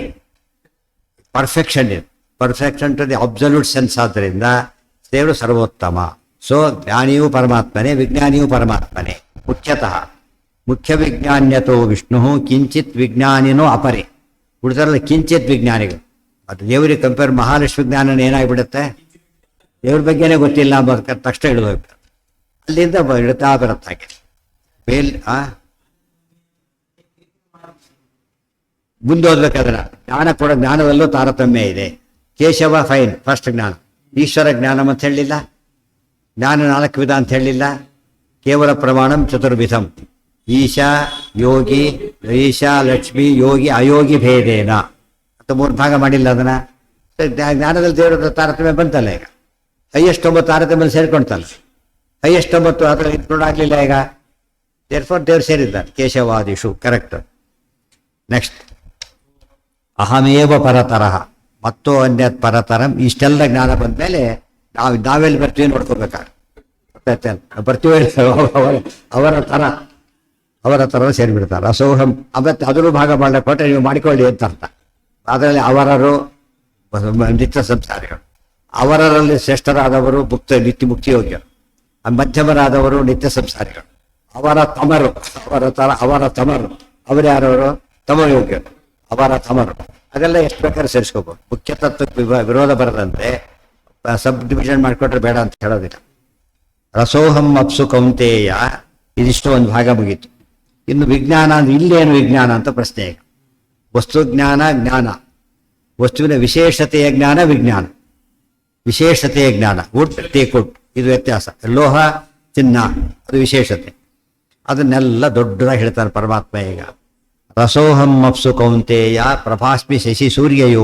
ಪರ್ಫೆಕ್ಷನ್ ಇದು. Perfection to the absolute sense. ಆದ್ದರಿಂದ ದೇವರು ಸರ್ವೋತ್ತಮ. ಸೊ ಜ್ಞಾನಿಯೂ ಪರಮಾತ್ಮನೇ, ವಿಜ್ಞಾನಿಯೂ ಪರಮಾತ್ಮನೇ. ಮುಖ್ಯತಃ ಮುಖ್ಯ ವಿಜ್ಞಾನ್ಯತೋ ವಿಷ್ಣು ಕಿಂಚಿತ್ ವಿಜ್ಞಾನಿನೋ ಅಪರೆ. ಉಳಿದರಲ್ಲಿ ಕಿಂಚಿತ್ ವಿಜ್ಞಾನಿಗಳು. ಅದು ದೇವರಿಗೆ ಕಂಪೇರ್ ಮಹಾಲಕ್ಷ್ಮಿ ಜ್ಞಾನನ ಏನಾಗ್ಬಿಡುತ್ತೆ? ದೇವ್ರ ಬಗ್ಗೆನೇ ಗೊತ್ತಿಲ್ಲ ಅಂಬೋದಕ್ಕೆ ತಕ್ಷಣ ಹಿಡಿದೋಗ್ಬಿಡುತ್ತೆ. ಅಲ್ಲಿಂದ ಇಡ್ತಾ ಬರುತ್ತೆ. ಹಾಗೆ ಮುಂದೋದ್ಬೇಕಾದ್ರೆ ಜ್ಞಾನ ಕೂಡ ಜ್ಞಾನದಲ್ಲೂ ತಾರತಮ್ಯ ಇದೆ. ಕೇಶವ ಫೈನ್, ಫಸ್ಟ್ ಜ್ಞಾನ. ಈಶ್ವರ ಜ್ಞಾನಂ ಅಂತ ಹೇಳಲಿಲ್ಲ, ಜ್ಞಾನ 4 ವಿಧ ಅಂತ ಹೇಳಲಿಲ್ಲ. ಕೇವಲ ಪ್ರಮಾಣಂ ಚತುರ್ವಿಧಂ. ಈಶಾ ಯೋಗಿ, ಈಶಾ ಲಕ್ಷ್ಮಿ ಯೋಗಿ ಅಯೋಗಿ ಭೇದೇನ ಅಂತ 3 ಭಾಗ ಮಾಡಿಲ್ಲ. ಅದನ್ನ ಜ್ಞಾನದಲ್ಲಿ ದೇವರ ತಾರತಮ್ಯ ಬಂತಲ್ಲ. ಈಗ ಹೈಯೆಸ್ಟ್ 9 ತಾರತಮ್ಯ ಸೇರ್ಕೊಳ್ತಲ್ಲ. ಹೈಯೆಸ್ಟ್ 9 ಅದರಲ್ಲಿ ಇನ್ಕ್ಲೂಡ್ ಆಗಲಿಲ್ಲ. ಈಗ ದೇವ್ರು ಸೇರಿದ್ದಾರೆ ಕೇಶವಾದಿಷು. ಕರೆಕ್ಟ್. ನೆಕ್ಸ್ಟ್ ಅಹಮೇವ ಪರತರಹ ಮತ್ತು ಅನ್ಯತ್ ಪರತರಂ. ಇಷ್ಟೆಲ್ಲ ಜ್ಞಾನ ಬಂದ್ಮೇಲೆ ನಾವೆಲ್ಲಿ ಬರ್ತೀವಿ ನೋಡ್ಕೋಬೇಕಾಗುತ್ತೆ. ಬರ್ತೀವಿ ಅವರ ತರ ಸೇರಿಬಿಡ್ತಾರೆ. ಅಸೋಹಂ. ಮತ್ತೆ ಅದನ್ನು ಭಾಗ ಮಾಡಕ್ಕೆ ಕೊಟ್ಟರೆ ನೀವು ಮಾಡಿಕೊಳ್ಳಿ ಅಂತ ಅರ್ಥ. ಅದರಲ್ಲಿ ಅವರರು ನಿತ್ಯ ಸಂಸಾರಿಗಳು. ಅವರಲ್ಲಿ ಶ್ರೇಷ್ಠರಾದವರು ನಿತ್ಯ ಮುಕ್ತಿ ಯೋಗ್ಯರು. ಮಧ್ಯಮರಾದವರು ನಿತ್ಯ ಸಂಸಾರಿಗಳು. ಅವರ ತಮರು ಅವರ್ಯಾರವರು ತಮಯೋಗ್ಯರು. ಅವರ ತಮರು ಅದೆಲ್ಲ ಎಷ್ಟು ಬೇಕಾದ್ರೆ ಸೇರಿಸ್ಕೋಬಹುದು. ಮುಖ್ಯ ತತ್ವಕ್ಕೆ ವಿರೋಧ ಬರದಂತೆ ಸಬ್ ಡಿವಿಷನ್ ಮಾಡಿಕೊಟ್ರೆ ಬೇಡ ಅಂತ ಹೇಳೋದಿಲ್ಲ. ರಸೋಹಂ ಅಪ್ಸು ಕೌಂತೇಯ. ಇದಿಷ್ಟು ಒಂದು ಭಾಗ ಮುಗೀತು. ಇನ್ನು ವಿಜ್ಞಾನ ಅಂದ್ರೆ ಇಲ್ಲೇನು ವಿಜ್ಞಾನ ಅಂತ ಪ್ರಶ್ನೆ. ಈಗ ವಸ್ತು ಜ್ಞಾನ, ವಸ್ತುವಿನ ವಿಶೇಷತೆಯ ಜ್ಞಾನ ವಿಜ್ಞಾನ. ವಿಶೇಷತೆಯ ಜ್ಞಾನ ವುಡ್ ಟೇಕುಡ್ ಇದು ವ್ಯತ್ಯಾಸ. ಲೋಹ ಚಿನ್ನ ಅದು ವಿಶೇಷತೆ. ಅದನ್ನೆಲ್ಲ ದೊಡ್ಡದಾಗಿ ಹೇಳ್ತಾರೆ ಪರಮಾತ್ಮ. ಈಗ ರಸೋಹಂ ಅಪ್ಸು ಕೌಂತೇಯ ಪ್ರಭಾಸ್ಮಿ ಶಶಿ ಸೂರ್ಯಯೋ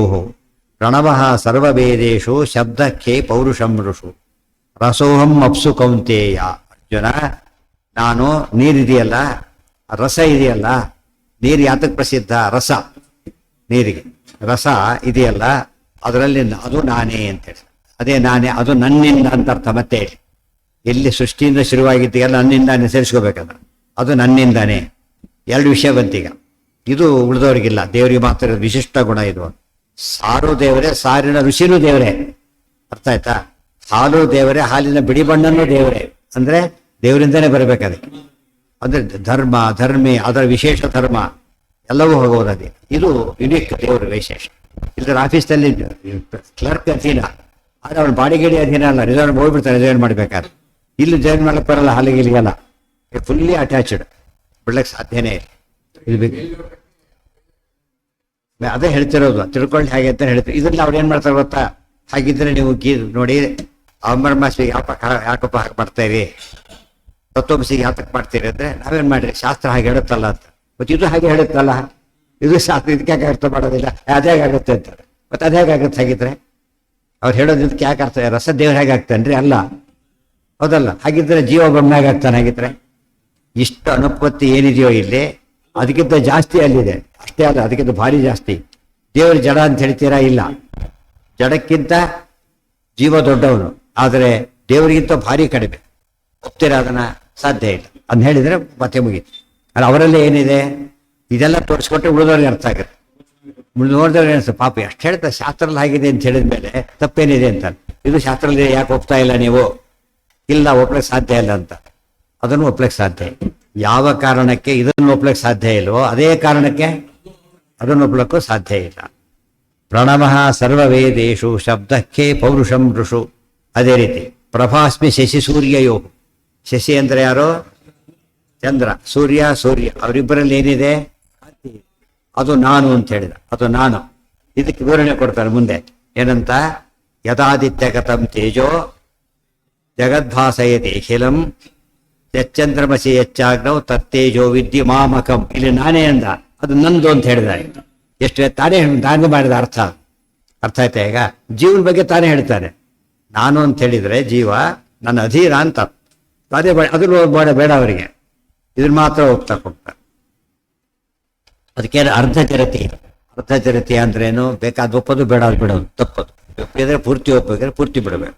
ಪ್ರಣವ ಸರ್ವವೇದೇಶು ಶಬ್ದಕ್ಕೆ ಪೌರುಷಂ ಋಷು. ರಸೋಹಂ ಅಪ್ಸು ಕೌಂತೇಯ. ಅರ್ಜುನ, ನಾನು ನೀರಿದೆಯಲ್ಲ, ರಸ ಇದೆಯಲ್ಲ, ನೀರು ಯಾತಕ್ಕೆ ಪ್ರಸಿದ್ಧ? ರಸ, ನೀರಿಗೆ ರಸ ಇದೆಯಲ್ಲ, ಅದರಲ್ಲಿ ಅದು ನಾನೇ ಅಂತೇಳಿ. ಅದೇ ನಾನೇ, ಅದು ನನ್ನಿಂದ ಅಂತ ಅರ್ಥ. ಮತ್ತೆ ಎಲ್ಲಿ ಸೃಷ್ಟಿಯಿಂದ ಶುರುವಾಗಿದ್ದೀಯಲ್ಲ, ನನ್ನಿಂದಾನೇ ಸೇರಿಸ್ಕೋಬೇಕಂದ್ರೆ ಅದು ನನ್ನಿಂದಾನೇ. ಎರಡು ವಿಷಯ ಬಂತೀಗ. ಇದು ಉಳಿದವರಿಗಿಲ್ಲ, ದೇವರಿಗೆ ಮಾತ್ರ ವಿಶಿಷ್ಟ ಗುಣ ಇದು. ಸಾರು ದೇವರೇ, ಸಾರಿನ ರುಚಿನೂ ದೇವರೇ. ಅರ್ಥ ಆಯ್ತಾ? ಹಾಲು ದೇವರೇ, ಹಾಲಿನ ಬಿಡಿ ಬಣ್ಣನೂ ದೇವರೇ. ಅಂದ್ರೆ ದೇವರಿಂದನೇ ಬರಬೇಕು ಅದಕ್ಕೆ. ಅಂದ್ರೆ ಧರ್ಮ, ಧರ್ಮಿ, ಅದರ ವಿಶೇಷ ಧರ್ಮ ಎಲ್ಲವೂ ಹೋಗೋದೇ. ಇದು ಯುನಿಕ್ ದೇವರ ವಿಶೇಷ. ಇಲ್ಲದ್ರೆ ಆಫೀಸ್ನಲ್ಲಿ ಕ್ಲರ್ಕ್ ಅಧೀನ, ಆದರೆ ಅವನು ಬಾಡಿಗೇಡಿ ಅಧೀನ ಅಲ್ಲ. ರಿಸೈನ್ ಹೋಗ್ಬಿಡ್ತಾನೆ, ರಿಸೈನ್ ಮಾಡ್ಬೇಕಾದ್ರೆ. ಇಲ್ಲಿ ಜಾಯಿನ್ ಮಾಡಕ್ಕೆ ಬರಲ್ಲ, ಹಾಲಿಗಿಲಿಗಲ್ಲ, ಫುಲ್ಲಿ ಅಟ್ಯಾಚ್ಡ್, ಬಿಡ್ಲಕ್ಕೆ ಸಾಧ್ಯನೇ ಇಲ್ಲ. ಇದು ಅದೇ ಹೇಳ್ತಿರೋದು, ತಿಳ್ಕೊಳ್ಳಿ ಹಾಗೆ ಅಂತ ಹೇಳ್ತೀವಿ. ಇದ್ರಲ್ಲಿ ಅವ್ರು ಏನ್ ಮಾಡ್ತಾರೆ ಗೊತ್ತಾ? ಹಾಗಿದ್ರೆ ನೀವು ನೋಡಿ, ಅಮರಮಾಸಿಗೆ ಯಾಕಪ್ಪ ಹಾಗೆ ಮಾಡ್ತಾಯಿರಿ, ತತ್ವಮಸಿಗೆ ಯಾತಕ್ಕೆ ಮಾಡ್ತೀರಿ ಅಂದ್ರೆ, ನಾವೇನ್ ಮಾಡ್ರಿ, ಶಾಸ್ತ್ರ ಹಾಗೆ ಹೇಳುತ್ತಲ್ಲ ಅಂತ. ಮತ್ತೆ ಇದು ಹಾಗೆ ಹೇಳುತ್ತಲ್ಲ, ಇದು ಶಾಸ್ತ್ರ, ಇದಕ್ಕೆ ಯಾಕೆ ಅರ್ಥ ಮಾಡೋದಿಲ್ಲ, ಅದೇ ಹೇಗಾಗುತ್ತೆ ಅಂತಾರೆ. ಮತ್ತೆ ಅದೇ ಹೇಗಾಗುತ್ತೆ ಹಾಗಿದ್ರೆ? ಅವ್ರು ಹೇಳೋದು ಇದಕ್ಕೆ ಯಾಕೆ ಅರ್ಥ? ರಸ ದೇವ್ರು ಹೇಗೆ ಆಗ್ತಾನ್ರಿ? ಅಲ್ಲ, ಹೌದಲ್ಲ? ಹಾಗಿದ್ರೆ ಜೀವ ಬ್ರಹ್ಮ ಆಗ್ತಾನೆ. ಹಾಗಿದ್ರೆ ಇಷ್ಟು ಅನುಪತ್ತಿ ಏನಿದೆಯೋ ಇಲ್ಲಿ, ಅದಕ್ಕಿಂತ ಜಾಸ್ತಿ ಅಲ್ಲಿದೆ. ಅಷ್ಟೇ ಅಲ್ಲ, ಅದಕ್ಕಿಂತ ಭಾರಿ ಜಾಸ್ತಿ. ದೇವರು ಜಡ ಅಂತ ಹೇಳ್ತೀರಾ? ಇಲ್ಲ, ಜಡಕ್ಕಿಂತ ಜೀವ ದೊಡ್ಡವನು, ಆದರೆ ದೇವರಿಗಿಂತ ಭಾರಿ ಕಡಿಮೆ. ಒಪ್ತೀರಾ ಅದನ್ನ? ಸಾಧ್ಯ ಇಲ್ಲ. ಅದನ್ನ ಹೇಳಿದ್ರೆ ಮತ್ತೆ ಮುಗೀತು. ಅಲ್ಲ, ಅವರಲ್ಲಿ ಏನಿದೆ ಇದೆಲ್ಲ ತೋರಿಸ್ಕೊಟ್ರೆ ಉಳಿದವ್ರಿಗೆ ಅರ್ಥ ಆಗುತ್ತೆ. ನೋಡಿದವ್ರಿಗೆ ಅನಿಸ್ತು, ಪಾಪ ಎಷ್ಟು ಹೇಳ್ತಾರೆ, ಶಾಸ್ತ್ರದಲ್ಲಿ ಆಗಿದೆ ಅಂತ ಹೇಳಿದ ಮೇಲೆ ತಪ್ಪೇನಿದೆ ಅಂತ. ಇದು ಶಾಸ್ತ್ರದಲ್ಲಿ ಯಾಕೆ ಒಪ್ತಾ ಇಲ್ಲ ನೀವು? ಇಲ್ಲ, ಒಪ್ಲಕ್ಕೆ ಸಾಧ್ಯ ಇಲ್ಲ ಅಂತ. ಅದನ್ನು ಒಪ್ಲಕ್ಕೆ ಸಾಧ್ಯ. ಯಾವ ಕಾರಣಕ್ಕೆ ಇದನ್ನು ಒಪ್ಲಕ್ಕೆ ಸಾಧ್ಯ ಇಲ್ವೋ ಅದೇ ಕಾರಣಕ್ಕೆ ಅದನ್ನು ಒಪ್ಲಕ್ಕೂ ಸಾಧ್ಯ ಇಲ್ಲ. ಪ್ರಣವಃ ಸರ್ವವೇದೇಶು ಶಬ್ದಕ್ಕೆ ಪೌರುಷಂ ಋಷು. ಅದೇ ರೀತಿ ಪ್ರಭಾಸ್ಮಿ ಶಶಿ ಸೂರ್ಯಯೋ. ಶಶಿ ಅಂದ್ರೆ ಯಾರೋ? ಚಂದ್ರ. ಸೂರ್ಯ, ಸೂರ್ಯ, ಅವರಿಬ್ಬರಲ್ಲಿ ಏನಿದೆ? ಅದು ನಾನು ಅಂತ ಹೇಳಿದ. ಅದು ನಾನು. ಇದಕ್ಕೆ ವಿವರಣೆ ಕೊಡ್ತಾರೆ ಮುಂದೆ. ಏನಂತ? ಯದಾದಿತ್ಯಗತಂ ತೇಜೋ ಜಗದ್ಭಾಸಯತಿ ಅಖಿಲಂ ಯಚ್ಚಂದ್ರಮಸಿ ಯಚ್ಚಾಗ್ನೌ ತತ್ತೇಜೋ ವಿದ್ಯೆ ಮಾಮಕಂ. ಇಲ್ಲಿ ನಾನೇ ಅಂದ, ಅದು ನಂದು ಅಂತ ಹೇಳಿದ್ದಾರೆ. ಎಷ್ಟು ತಾನೇ ಮಾಡಿದ ಅರ್ಥ ಆಯ್ತಾ? ಈಗ ಜೀವನ ಬಗ್ಗೆ ತಾನೇ ಹೇಳ್ತಾನೆ. ನಾನು ಅಂತ ಹೇಳಿದ್ರೆ ಜೀವ ನನ್ನ ಅಧೀನ ಅಂತ. ಅದೇ ಅದ್ರ ಬೇಡ ಅವರಿಗೆ, ಇದನ್ನ ಮಾತ್ರ ಹೋಗ್ತಾ ಹೋಗ್ತಾರೆ. ಅದಕ್ಕೆ ಅರ್ಧಚರತಿ. ಅರ್ಧಚರತಿ ಅಂದ್ರೇನು? ಬೇಕಾದ ಒಪ್ಪೋದು, ಬೇಡ ಅದು ಬಿಡೋದು, ತಪ್ಪದು. ಒಪ್ಪಿದ್ರೆ ಪೂರ್ತಿ ಒಪ್ಪಬೇಕಾದ್ರೆ ಪೂರ್ತಿ ಬಿಡಬೇಕು.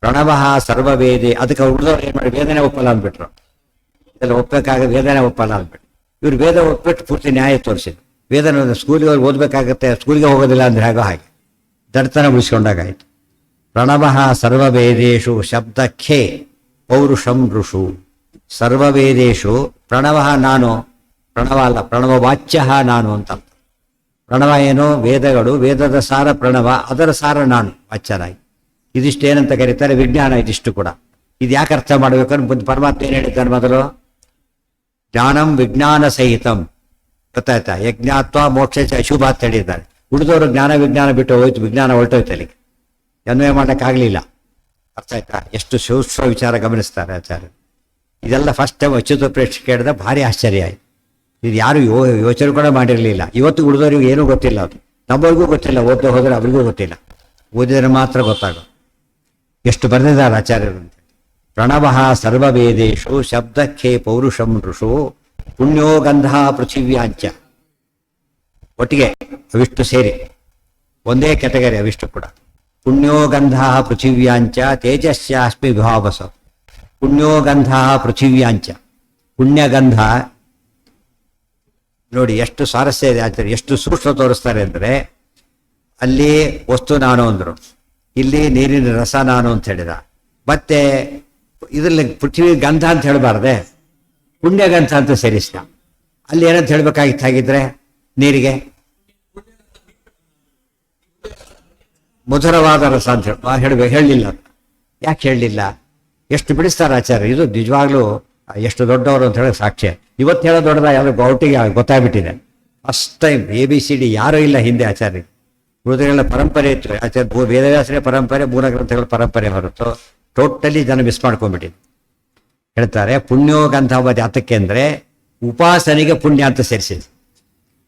ಪ್ರಣವಃ ಸರ್ವವೇದಿ. ಅದಕ್ಕೆ ಉಳಿದವ್ರು ಏನ್ ಮಾಡಿ ವೇದನೆ ಒಪ್ಪಲ್ಲ ಅಂದ್ಬಿಟ್ರು. ಇದೆಲ್ಲ ಒಪ್ಪಬೇಕಾಗ ವೇದನೆ ಒಪ್ಪಲ್ಲ ಅಂದ್ಬಿಟ್ಟು ಇವ್ರು ವೇದ ಒಪ್ಪಿಟ್ಟು ಪೂರ್ತಿ ನ್ಯಾಯ ತೋರಿಸಿದ್ರು. ವೇದನ ಸ್ಕೂಲಿಗೆ ಅವ್ರು ಓದ್ಬೇಕಾಗತ್ತೆ, ಸ್ಕೂಲಿಗೆ ಹೋಗೋದಿಲ್ಲ ಅಂದ್ರೆ ಹಾಗೋ ಹಾಗೆ ದಡ್ತನ ಉಳಿಸ್ಕೊಂಡಾಗಾಯ್ತು. ಪ್ರಣವಃ ಸರ್ವವೇದೇಶು ಶಬ್ದಕ್ಕೆ ಪೌರುಷಂ ಋಷು. ಸರ್ವವೇದೇಶು ಪ್ರಣವಃ ನಾನು, ಪ್ರಣವ ಅಲ್ಲ, ಪ್ರಣವ ವಾಚ್ಯ ನಾನು ಅಂತ. ಪ್ರಣವ ಏನು? ವೇದಗಳು, ವೇದದ ಸಾರ ಪ್ರಣವ, ಅದರ ಸಾರ ನಾನು ವಾಚ್ಯನಾಗಿ. ಇದಿಷ್ಟೇನಂತ ಕರೀತಾರೆ? ವಿಜ್ಞಾನ. ಇದಿಷ್ಟು ಕೂಡ ಇದು ಯಾಕೆ ಅರ್ಥ ಮಾಡ್ಬೇಕಂದ್ರೆ ಪರಮಾತ್ಮ ಏನ್ ಹೇಳ್ತಾನೆ ಮೊದಲು? ಜ್ಞಾನಂ ವಿಜ್ಞಾನ ಸಹಿತಂ. ಗೊತ್ತಾಯ್ತಾ? ಯಜ್ಞಾತ್ವ ಮೋಕ್ಷ ಅಶುಭ ಅಂತ ಹೇಳಿದ್ದಾರೆ. ಉಳಿದವರು ಜ್ಞಾನ ವಿಜ್ಞಾನ ಬಿಟ್ಟು ಹೋಯ್ತು, ವಿಜ್ಞಾನ ಹೊರಟೋಯ್ತು, ಅಲ್ಲಿಗೆ ಅನ್ವಯ ಮಾಡೋಕ್ಕಾಗಲಿಲ್ಲ. ಅರ್ಥ ಆಯ್ತಾ? ಎಷ್ಟು ಸೂಕ್ಷ್ಮ ವಿಚಾರ ಗಮನಿಸ್ತಾರೆ ಆಚಾರ್ಯ. ಇದೆಲ್ಲ ಫಸ್ಟ್ ಟೈಮ್ ಅಚ್ಯುತ ಪ್ರೇಕ್ಷೆ ಕೇಳಿದ ಭಾರಿ ಆಶ್ಚರ್ಯ ಆಯ್ತು. ಇದು ಯಾರು ಯೋಚನೆ ಕೂಡ ಮಾಡಿರಲಿಲ್ಲ. ಇವತ್ತು ಉಳಿದವ್ರಿಗೆ ಏನೂ ಗೊತ್ತಿಲ್ಲ, ಅದು ನಮ್ಮವ್ರಿಗೂ ಗೊತ್ತಿಲ್ಲ. ಓದ್ತಾ ಹೋದ್ರೆ ಅವ್ರಿಗೂ ಗೊತ್ತಿಲ್ಲ, ಓದಿದರೆ ಮಾತ್ರ ಗೊತ್ತಾಗೋದು. ಎಷ್ಟು ಬರೆದಿದ್ದಾರೆ ಆಚಾರ್ಯರು ಅಂತ. ಪ್ರಣವಃ ಸರ್ವವೇದೇಶು ಶಬ್ದಕ್ಕೆ ಪೌರುಷಂ ಋಷು ಪುಣ್ಯೋ ಗಂಧ ಪೃಥಿವ್ಯಾಂಚ. ಒಟ್ಟಿಗೆ ಅವಿಷ್ಟು ಸೇರಿ ಒಂದೇ ಕ್ಯಾಟಗರಿ ಅವಿಷ್ಟು ಕೂಡ. ಪುಣ್ಯೋ ಗಂಧ ಪೃಥಿವ್ಯಾಂಚ ತೇಜಸ್ಯಾಸ್ಮಿ ವಿಭಾವಸ. ಪುಣ್ಯೋ ಗಂಧ ಪೃಥಿವ್ಯಾಂಚ. ಪುಣ್ಯಗಂಧ ನೋಡಿ ಎಷ್ಟು ಸ್ವಾರಸ್ಯ ಇದೆ ಆಚಾರ್ಯ, ಎಷ್ಟು ಸೂಕ್ಷ್ಮ ತೋರಿಸ್ತಾರೆ ಅಂದರೆ, ಅಲ್ಲಿ ವಸ್ತು ನಾನು ಅಂದರು, ಇಲ್ಲಿ ನೀರಿನ ರಸ ನಾನು ಅಂತ ಹೇಳಿದ. ಮತ್ತೆ ಇದರಲ್ಲಿ ಪೃಥ್ವಿ ಗಂಧ ಅಂತ ಹೇಳಬಾರ್ದೆ, ಪುಣ್ಯಗಂಧ ಅಂತ ಸೇರಿಸಿದ. ಅಲ್ಲಿ ಏನಂತ ಹೇಳ್ಬೇಕಾಗಿತ್ತು ಹಾಗಿದ್ರೆ? ನೀರಿಗೆ ಮಧುರವಾದ ರಸ ಅಂತ ಹೇಳಲಿಲ್ಲ. ಯಾಕೆ ಹೇಳಲಿಲ್ಲ? ಎಷ್ಟು ಬಿಡಿಸ್ತಾರೆ ಆಚಾರ್ಯ. ಇದು ನಿಜವಾಗ್ಲೂ ಎಷ್ಟು ದೊಡ್ಡವರು ಅಂತ ಹೇಳೋ ಸಾಕ್ಷ್ಯ. ಇವತ್ತು ಹೇಳೋ ದೊಡ್ಡದ ಯಾರು ಔಟಿಗೆ ಗೊತ್ತಾಗ್ಬಿಟ್ಟಿದೆ. ಫಸ್ಟ್ ಟೈಮ್ ABCD ಯಾರೂ ಇಲ್ಲ ಹಿಂದೆ ಆಚಾರ್ಯ. ಉಳಿದರೆಲ್ಲ ಪರಂಪರೆ ಇತ್ತು. ಆಚಾರ್ಯ ವೇದವ್ಯಾಸರೇ ಪರಂಪರೆ, ಮೂಲ ಗ್ರಂಥಗಳ ಪರಂಪರೆ ಹೊರತು ಟೋಟಲಿ ಜನ ಮಿಸ್ ಮಾಡ್ಕೊಂಡ್ಬಿಟ್ಟಿದೆ. ಹೇಳ್ತಾರೆ ಪುಣ್ಯೋ ಗಂಧ ಯಾತಕ್ಕೆ ಅಂದರೆ ಉಪಾಸನೆಗೆ ಪುಣ್ಯ ಅಂತ ಸೇರಿಸಿದೆ.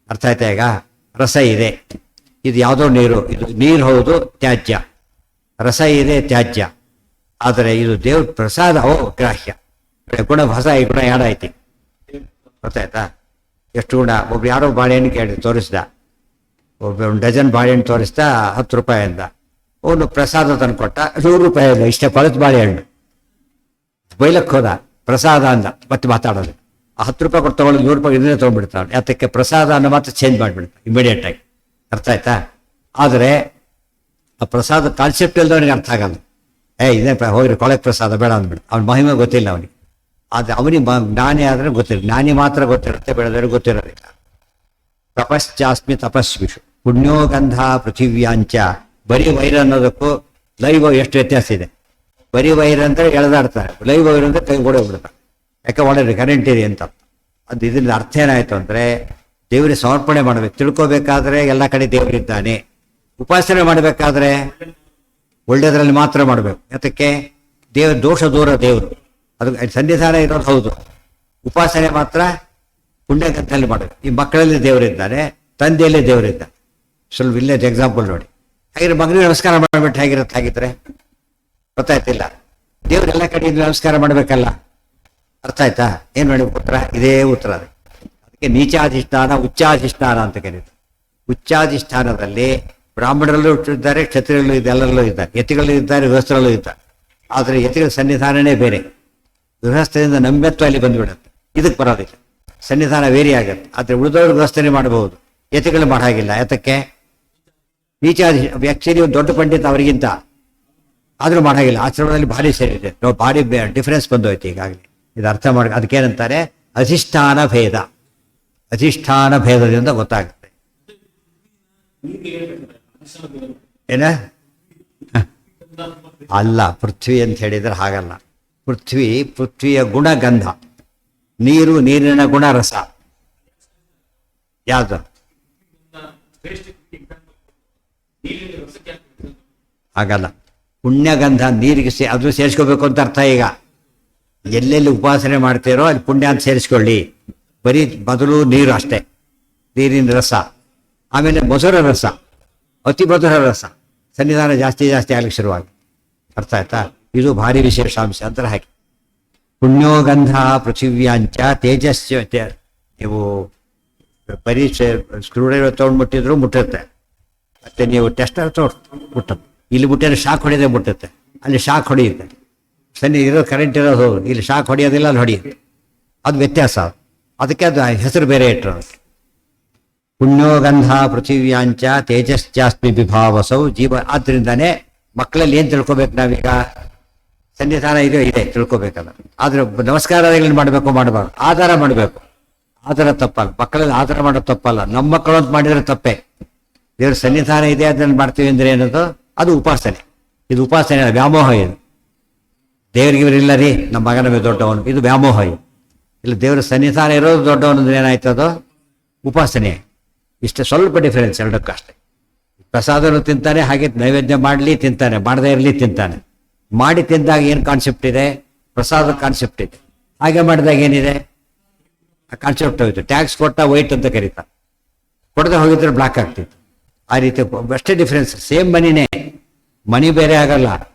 ಅರ್ಥ ಆಯ್ತಾ? ಈಗ ರಸ ಇದೆ, ಇದು ಯಾವುದೋ ನೀರು, ಇದು ನೀರು ಹೌದು ತ್ಯಾಜ್ಯ. ರಸ ಇದೆ ತ್ಯಾಜ್ಯ. ಆದರೆ ಇದು ದೇವ್ರ ಪ್ರಸಾದ ಗ್ರಾಹ್ಯ. ಗುಣ ಹೊಸ, ಈ ಗುಣ ಯಾಡೈತಿ ಗೊತ್ತಾಯ್ತಾ? ಎಷ್ಟು ಗುಣ. ಒಬ್ರು ಯಾರೋ ಬಾಳೆಹಣ್ಣು ಕೇಳಿ ತೋರಿಸ್ದ, ಒಂದು ಡಜನ್ ಬಾಳೆಹಣ್ಣು ತೋರಿಸ್ದ 10 ರೂಪಾಯಿಂದ. ಅವನು ಪ್ರಸಾದ ತಂದು ಕೊಟ್ಟ, 100 ರೂಪಾಯಿ ಇಲ್ಲ, ಇಷ್ಟೇ ಪಳತ್ ಬಾಳೆಹಣ್ಣು. ಬೈಲಕ್ಕೆ ಹೋದ, ಪ್ರಸಾದ ಅಂದ, ಮತ್ತೆ ಮಾತಾಡೋದು. ಆ 10 ರೂಪಾಯಿ ಕೊಟ್ಟು ತಗೊಳ್ಳೋದು 100 ರೂಪಾಯಿ ಇದನ್ನೇ ತೊಗೊಂಡ್ಬಿಡ್ತಾವೆ. ಯಾತಕ್ಕೆ? ಪ್ರಸಾದ ಅನ್ನೋ ಮಾತ್ರ ಚೇಂಜ್ ಮಾಡಿಬಿಡ್ತಾನೆ ಇಮಿಡಿಯೇಟ್ ಆಗಿ. ಅರ್ಥ ಆಯ್ತಾ? ಆದರೆ ಆ ಪ್ರಸಾದ ಕಾನ್ಸೆಪ್ಟ್ ಇಲ್ದವನಿಗೆ ಅರ್ಥ ಆಗಲ್ಲ. ಇದೇ ಹೋಗ್ರಿ ಕೊಳಕ್ ಪ್ರಸಾದ ಬೇಡ ಅಂದ್ಬಿಡು. ಅವ್ನ ಮಹಿಮೆ ಗೊತ್ತಿಲ್ಲ ಅವನಿಗೆ. ಆದರೆ ಅವನಿಗೆ ಜ್ಞಾನಿ ಆದರೆ ಗೊತ್ತಿಲ್ಲ. ಜ್ಞಾನಿ ಮಾತ್ರ ಗೊತ್ತಿರುತ್ತೆ, ಬೆಳೆದವ್ರಿಗೆ ಗೊತ್ತಿರೋದಿಲ್ಲ. ತಪಶ್ಚಾಸ್ಮಿ ತಪಸ್ವಿಷು ಪುಣ್ಯೋಗಂಧ ಪೃಥಿವ್ಯಾಂಚ. ಬರೀ ವೈರ್ ಅನ್ನೋದಕ್ಕೂ ಲೈವ್ ಎಷ್ಟು ವ್ಯತ್ಯಾಸ ಇದೆ. ಬರೀ ವೈರ್ ಅಂದರೆ ಎಳೆದಾಡ್ತಾರೆ, ಲೈವ್ ವೈರ್ ಅಂದರೆ ಕೈ ಓಡೋಗ್ಬಿಡ್ತಾರೆ. ಯಾಕೆ ಒಳ್ಳೆ ಕರೆಂಟ್ ಇದೆ ಅಂತ. ಅದು ಇದರಿಂದ ಅರ್ಥ ಏನಾಯ್ತು ಅಂದರೆ ದೇವರಿಗೆ ಸಮರ್ಪಣೆ ಮಾಡಬೇಕು. ತಿಳ್ಕೋಬೇಕಾದ್ರೆ ಎಲ್ಲ ಕಡೆ ದೇವರಿದ್ದಾನೆ. ಉಪಾಸನೆ ಮಾಡಬೇಕಾದ್ರೆ ಒಳ್ಳೆಯದರಲ್ಲಿ ಮಾತ್ರ ಮಾಡಬೇಕು. ಯಾತಕ್ಕೆ? ದೋಷ ದೂರ ದೇವರು, ಅದು ಸನ್ನಿಧಾನ ಇರೋದು ಹೌದು. ಉಪಾಸನೆ ಮಾತ್ರ ಪುಣ್ಯಗಂತಲ್ಲಿ ಮಾಡಬೇಕು. ಈ ಮಕ್ಕಳಲ್ಲಿ ದೇವರಿದ್ದಾನೆ, ತಂದೆಯಲ್ಲಿ ದೇವರಿದ್ದಾನೆ. ಸ್ವಲ್ಪ ವಿಲೇಜ್ ಎಕ್ಸಾಂಪಲ್ ನೋಡಿ. ಹಾಗಿದ್ರೆ ಮಗನಿಗೆ ನಮಸ್ಕಾರ ಮಾಡಿಬಿಟ್ಟು ಹೇಗಿರುತ್ತೆ? ಹಾಗಿದ್ರೆ ಗೊತ್ತಾಯ್ತಿಲ್ಲ. ದೇವರೆಲ್ಲ ಕಡೆಯಿಂದ ನಮಸ್ಕಾರ ಮಾಡಬೇಕಲ್ಲ. ಅರ್ಥ ಆಯ್ತಾ? ಏನು ಮಾಡಿ ಉತ್ತರ? ಇದೇ ಉತ್ತರ. ಅದಕ್ಕೆ ನೀಚಾಧಿಷ್ಠಾನ ಉಚ್ಚಾಧಿಷ್ಠಾನ ಅಂತ ಕರೀತಾರೆ. ಉಚ್ಚಾಧಿಷ್ಠಾನದಲ್ಲಿ ಬ್ರಾಹ್ಮಣರಲ್ಲೂ ಇದ್ದಾರೆ, ಕ್ಷತ್ರಿಯರಲ್ಲೂ ಇದೆ, ಎಲ್ಲರಲ್ಲೂ ಇದ್ದಾರೆ, ಯತಿಗಳಲ್ಲೂ ಇದ್ದಾರೆ, ಗೃಹಸ್ಥರಲ್ಲೂ ಇದ್ದಾರೆ. ಆದರೆ ಯತಿಗಳ ಸನ್ನಿಧಾನನೇ ಬೇರೆ. ಗೃಹಸ್ಥರಿಂದ ನಮ್ಯತ್ವ ಅಲ್ಲಿ ಬಂದ್ಬಿಡುತ್ತೆ, ಇದಕ್ಕೆ ಬರೋದಿಲ್ಲ. ಸನ್ನಿಧಾನ ವೇರಿ ಆಗುತ್ತೆ. ಆದರೆ ಉಳಿದವರು ಗೃಹಸ್ಥನೇ ಮಾಡಬಹುದು, ಯತಿಗಳು ಮಾಡಾಗಿಲ್ಲ. ಯಾತಕ್ಕೆ? ನೀಚಾಧಿ ಆ್ಯಕ್ಚುಲಿ ಒಂದು ದೊಡ್ಡ ಪಂಡಿತ ಅವರಿಗಿಂತ, ಆದರೂ ಮಾಡಾಗಿಲ್ಲ. ಆಶ್ರಮದಲ್ಲಿ ಭಾರಿ ಸೇರಿದೆ, ಭಾರಿ ಡಿಫರೆನ್ಸ್ ಬಂದೋಯ್ತು ಈಗಾಗಲೇ. ಇದು ಅರ್ಥ ಮಾಡಿ. ಅದಕ್ಕೇನಂತಾರೆ? ಅಧಿಷ್ಠಾನ ಭೇದ. ಅಧಿಷ್ಠಾನ ಭೇದದಿಂದ ಗೊತ್ತಾಗುತ್ತೆ. ಏನ ಅಲ್ಲ, ಪೃಥ್ವಿ ಅಂತ ಹೇಳಿದ್ರೆ ಹಾಗಲ್ಲ. ಪೃಥ್ವಿಯ ಗುಣಗಂಧ, ನೀರು ನೀರಿನ ಗುಣ ರಸ. ಯಾವುದು? ಹಾಗಲ್ಲ. ಪುಣ್ಯಗಂಧ ನೀರಿಗೆ ಅದು ಸೇರಿಸ್ಕೋಬೇಕು ಅಂತ ಅರ್ಥ. ಈಗ ಎಲ್ಲೆಲ್ಲಿ ಉಪಾಸನೆ ಮಾಡ್ತೀರೋ ಅಲ್ಲಿ ಪುಣ್ಯ ಅಂತ ಸೇರಿಸ್ಕೊಳ್ಳಿ. ಬರೀ ಮೊದಲು ನೀರು ಅಷ್ಟೇ, ನೀರಿನ ರಸ. ಆಮೇಲೆ ಮಧುರ ರಸ, ಅತಿ ಮಧುರ ರಸ. ಸನ್ನಿಧಾನ ಜಾಸ್ತಿ ಜಾಸ್ತಿ ಆಗ್ಲಿಕ್ಕೆ ಶುರುವಾಗಿ. ಅರ್ಥ ಆಯ್ತಾ? ಇದು ಭಾರಿ ವಿಶೇಷಾಂಶ ಅಂತ ಹಾಕಿ. ಪುಣ್ಯೋಗಂಧ ಪೃಥಿವ್ಯಾಂಚ ತೇಜಸ್ಸ. ನೀವು ಬರೀ ಸ್ಕ್ರೂಡ್ರೈವರ್ ತೊಗೊಂಡು ಮುಟ್ಟಿದ್ರು ಮುಟ್ಟುತ್ತೆ. ಮತ್ತೆ ನೀವು ಟೆಸ್ಟರ್ ಮುಟ್ಟುತ್ತೆ. ಇಲ್ಲಿ ಮುಟ್ಟಿದ್ರೆ ಶಾಕ್ ಹೊಡೆಯೋದೇ ಮುಟ್ಟುತ್ತೆ, ಅಲ್ಲಿ ಶಾಕ್ ಹೊಡೆಯುತ್ತೆ. ಇರೋ ಕರೆಂಟ್ ಇರೋದು, ಇಲ್ಲಿ ಶಾಕ್ ಹೊಡೆಯೋದಿಲ್ಲ, ಅಲ್ಲಿ ಹೊಡೆಯುತ್ತೆ. ಅದು ವ್ಯತ್ಯಾಸ. ಅದಕ್ಕೆ ಅದು ಹೆಸರು ಬೇರೆ ಇಟ್ಟರು. ಪುಣ್ಯೋಗಂಧ ಪೃಥಿವ್ಯಾಂಚ ತೇಜಶ್ಚಾಸ್ಮಿ ವಿಭಾವಸೌ ಜೀವ. ಆದ್ರಿಂದಾನೇ ಮಕ್ಕಳಲ್ಲಿ ಏನು ತಿಳ್ಕೊಬೇಕು ನಾವೀಗ? ಸನ್ನಿಧಾನ ಇದೆ ತಿಳ್ಕೊಬೇಕಲ್ಲ. ಆದ್ರೆ ನಮಸ್ಕಾರಗಳನ್ನು ಮಾಡಬೇಕು, ಮಾಡಬಾರ್ದು. ಆಧಾರ ಮಾಡಬೇಕು. ಆಧಾರ ತಪ್ಪಲ್ಲ. ಮಕ್ಕಳಲ್ಲಿ ಆಧಾರ ಮಾಡೋದು ತಪ್ಪಲ್ಲ. ನಮ್ಮ ಮಕ್ಕಳು ಅಂತ ಮಾಡಿದ್ರೆ ತಪ್ಪೇ. ದೇವ್ರ ಸನ್ನಿಧಾನ ಇದೆ ಅದನ್ನು ಮಾಡ್ತೀವಿ ಅಂದ್ರೆ ಏನದು? ಅದು ಉಪಾಸನೆ. ಇದು ಉಪಾಸನೆ, ವ್ಯಾಮೋಹ. ಇದು ದೇವ್ರಿಗೆ ಇವರಿಲ್ಲ ರೀ, ನಮ್ಮ ಮಗ ನಮಗೆ ದೊಡ್ಡವನು, ಇದು ವ್ಯಾಮೋಹ. ಇಲ್ಲ, ದೇವರ ಸನ್ನಿಧಾನ ಇರೋದು ದೊಡ್ಡವನು ಅಂದ್ರೆ ಏನಾಯ್ತದು? ಉಪಾಸನೆ. ಇಷ್ಟೇ, ಸ್ವಲ್ಪ ಡಿಫರೆನ್ಸ್ ಎರಡಕ್ಕೂ ಅಷ್ಟೇ. ಪ್ರಸಾದನು ತಿಂತಾನೆ, ಹಾಗೆ ನೈವೇದ್ಯ ಮಾಡಲಿ ತಿಂತಾನೆ, ಮಾಡದೇ ಇರಲಿ ತಿಂತಾನೆ. ಮಾಡಿ ತಿಂದಾಗ ಏನು ಕಾನ್ಸೆಪ್ಟ್ ಇದೆ? ಪ್ರಸಾದ ಕಾನ್ಸೆಪ್ಟ್ ಇದೆ. ಹಾಗೆ ಮಾಡಿದಾಗ ಏನಿದೆ? ಆ ಕಾನ್ಸೆಪ್ಟ್ ಹೋಯ್ತು. ಟ್ಯಾಕ್ಸ್ ಕೊಟ್ಟ ವೈಟ್ ಅಂತ ಕರೀತಾರೆ, ಕೊಡದೆ ಹೋಗಿದ್ರೆ ಬ್ಲಾಕ್ ಆಗ್ತಿತ್ತು. ಆ ರೀತಿ ಅಷ್ಟೇ ಡಿಫ್ರೆನ್ಸ್. ಸೇಮ್ ಮನಿನೇ, ಮನಿ ಬೇರೆ ಆಗಲ್ಲ.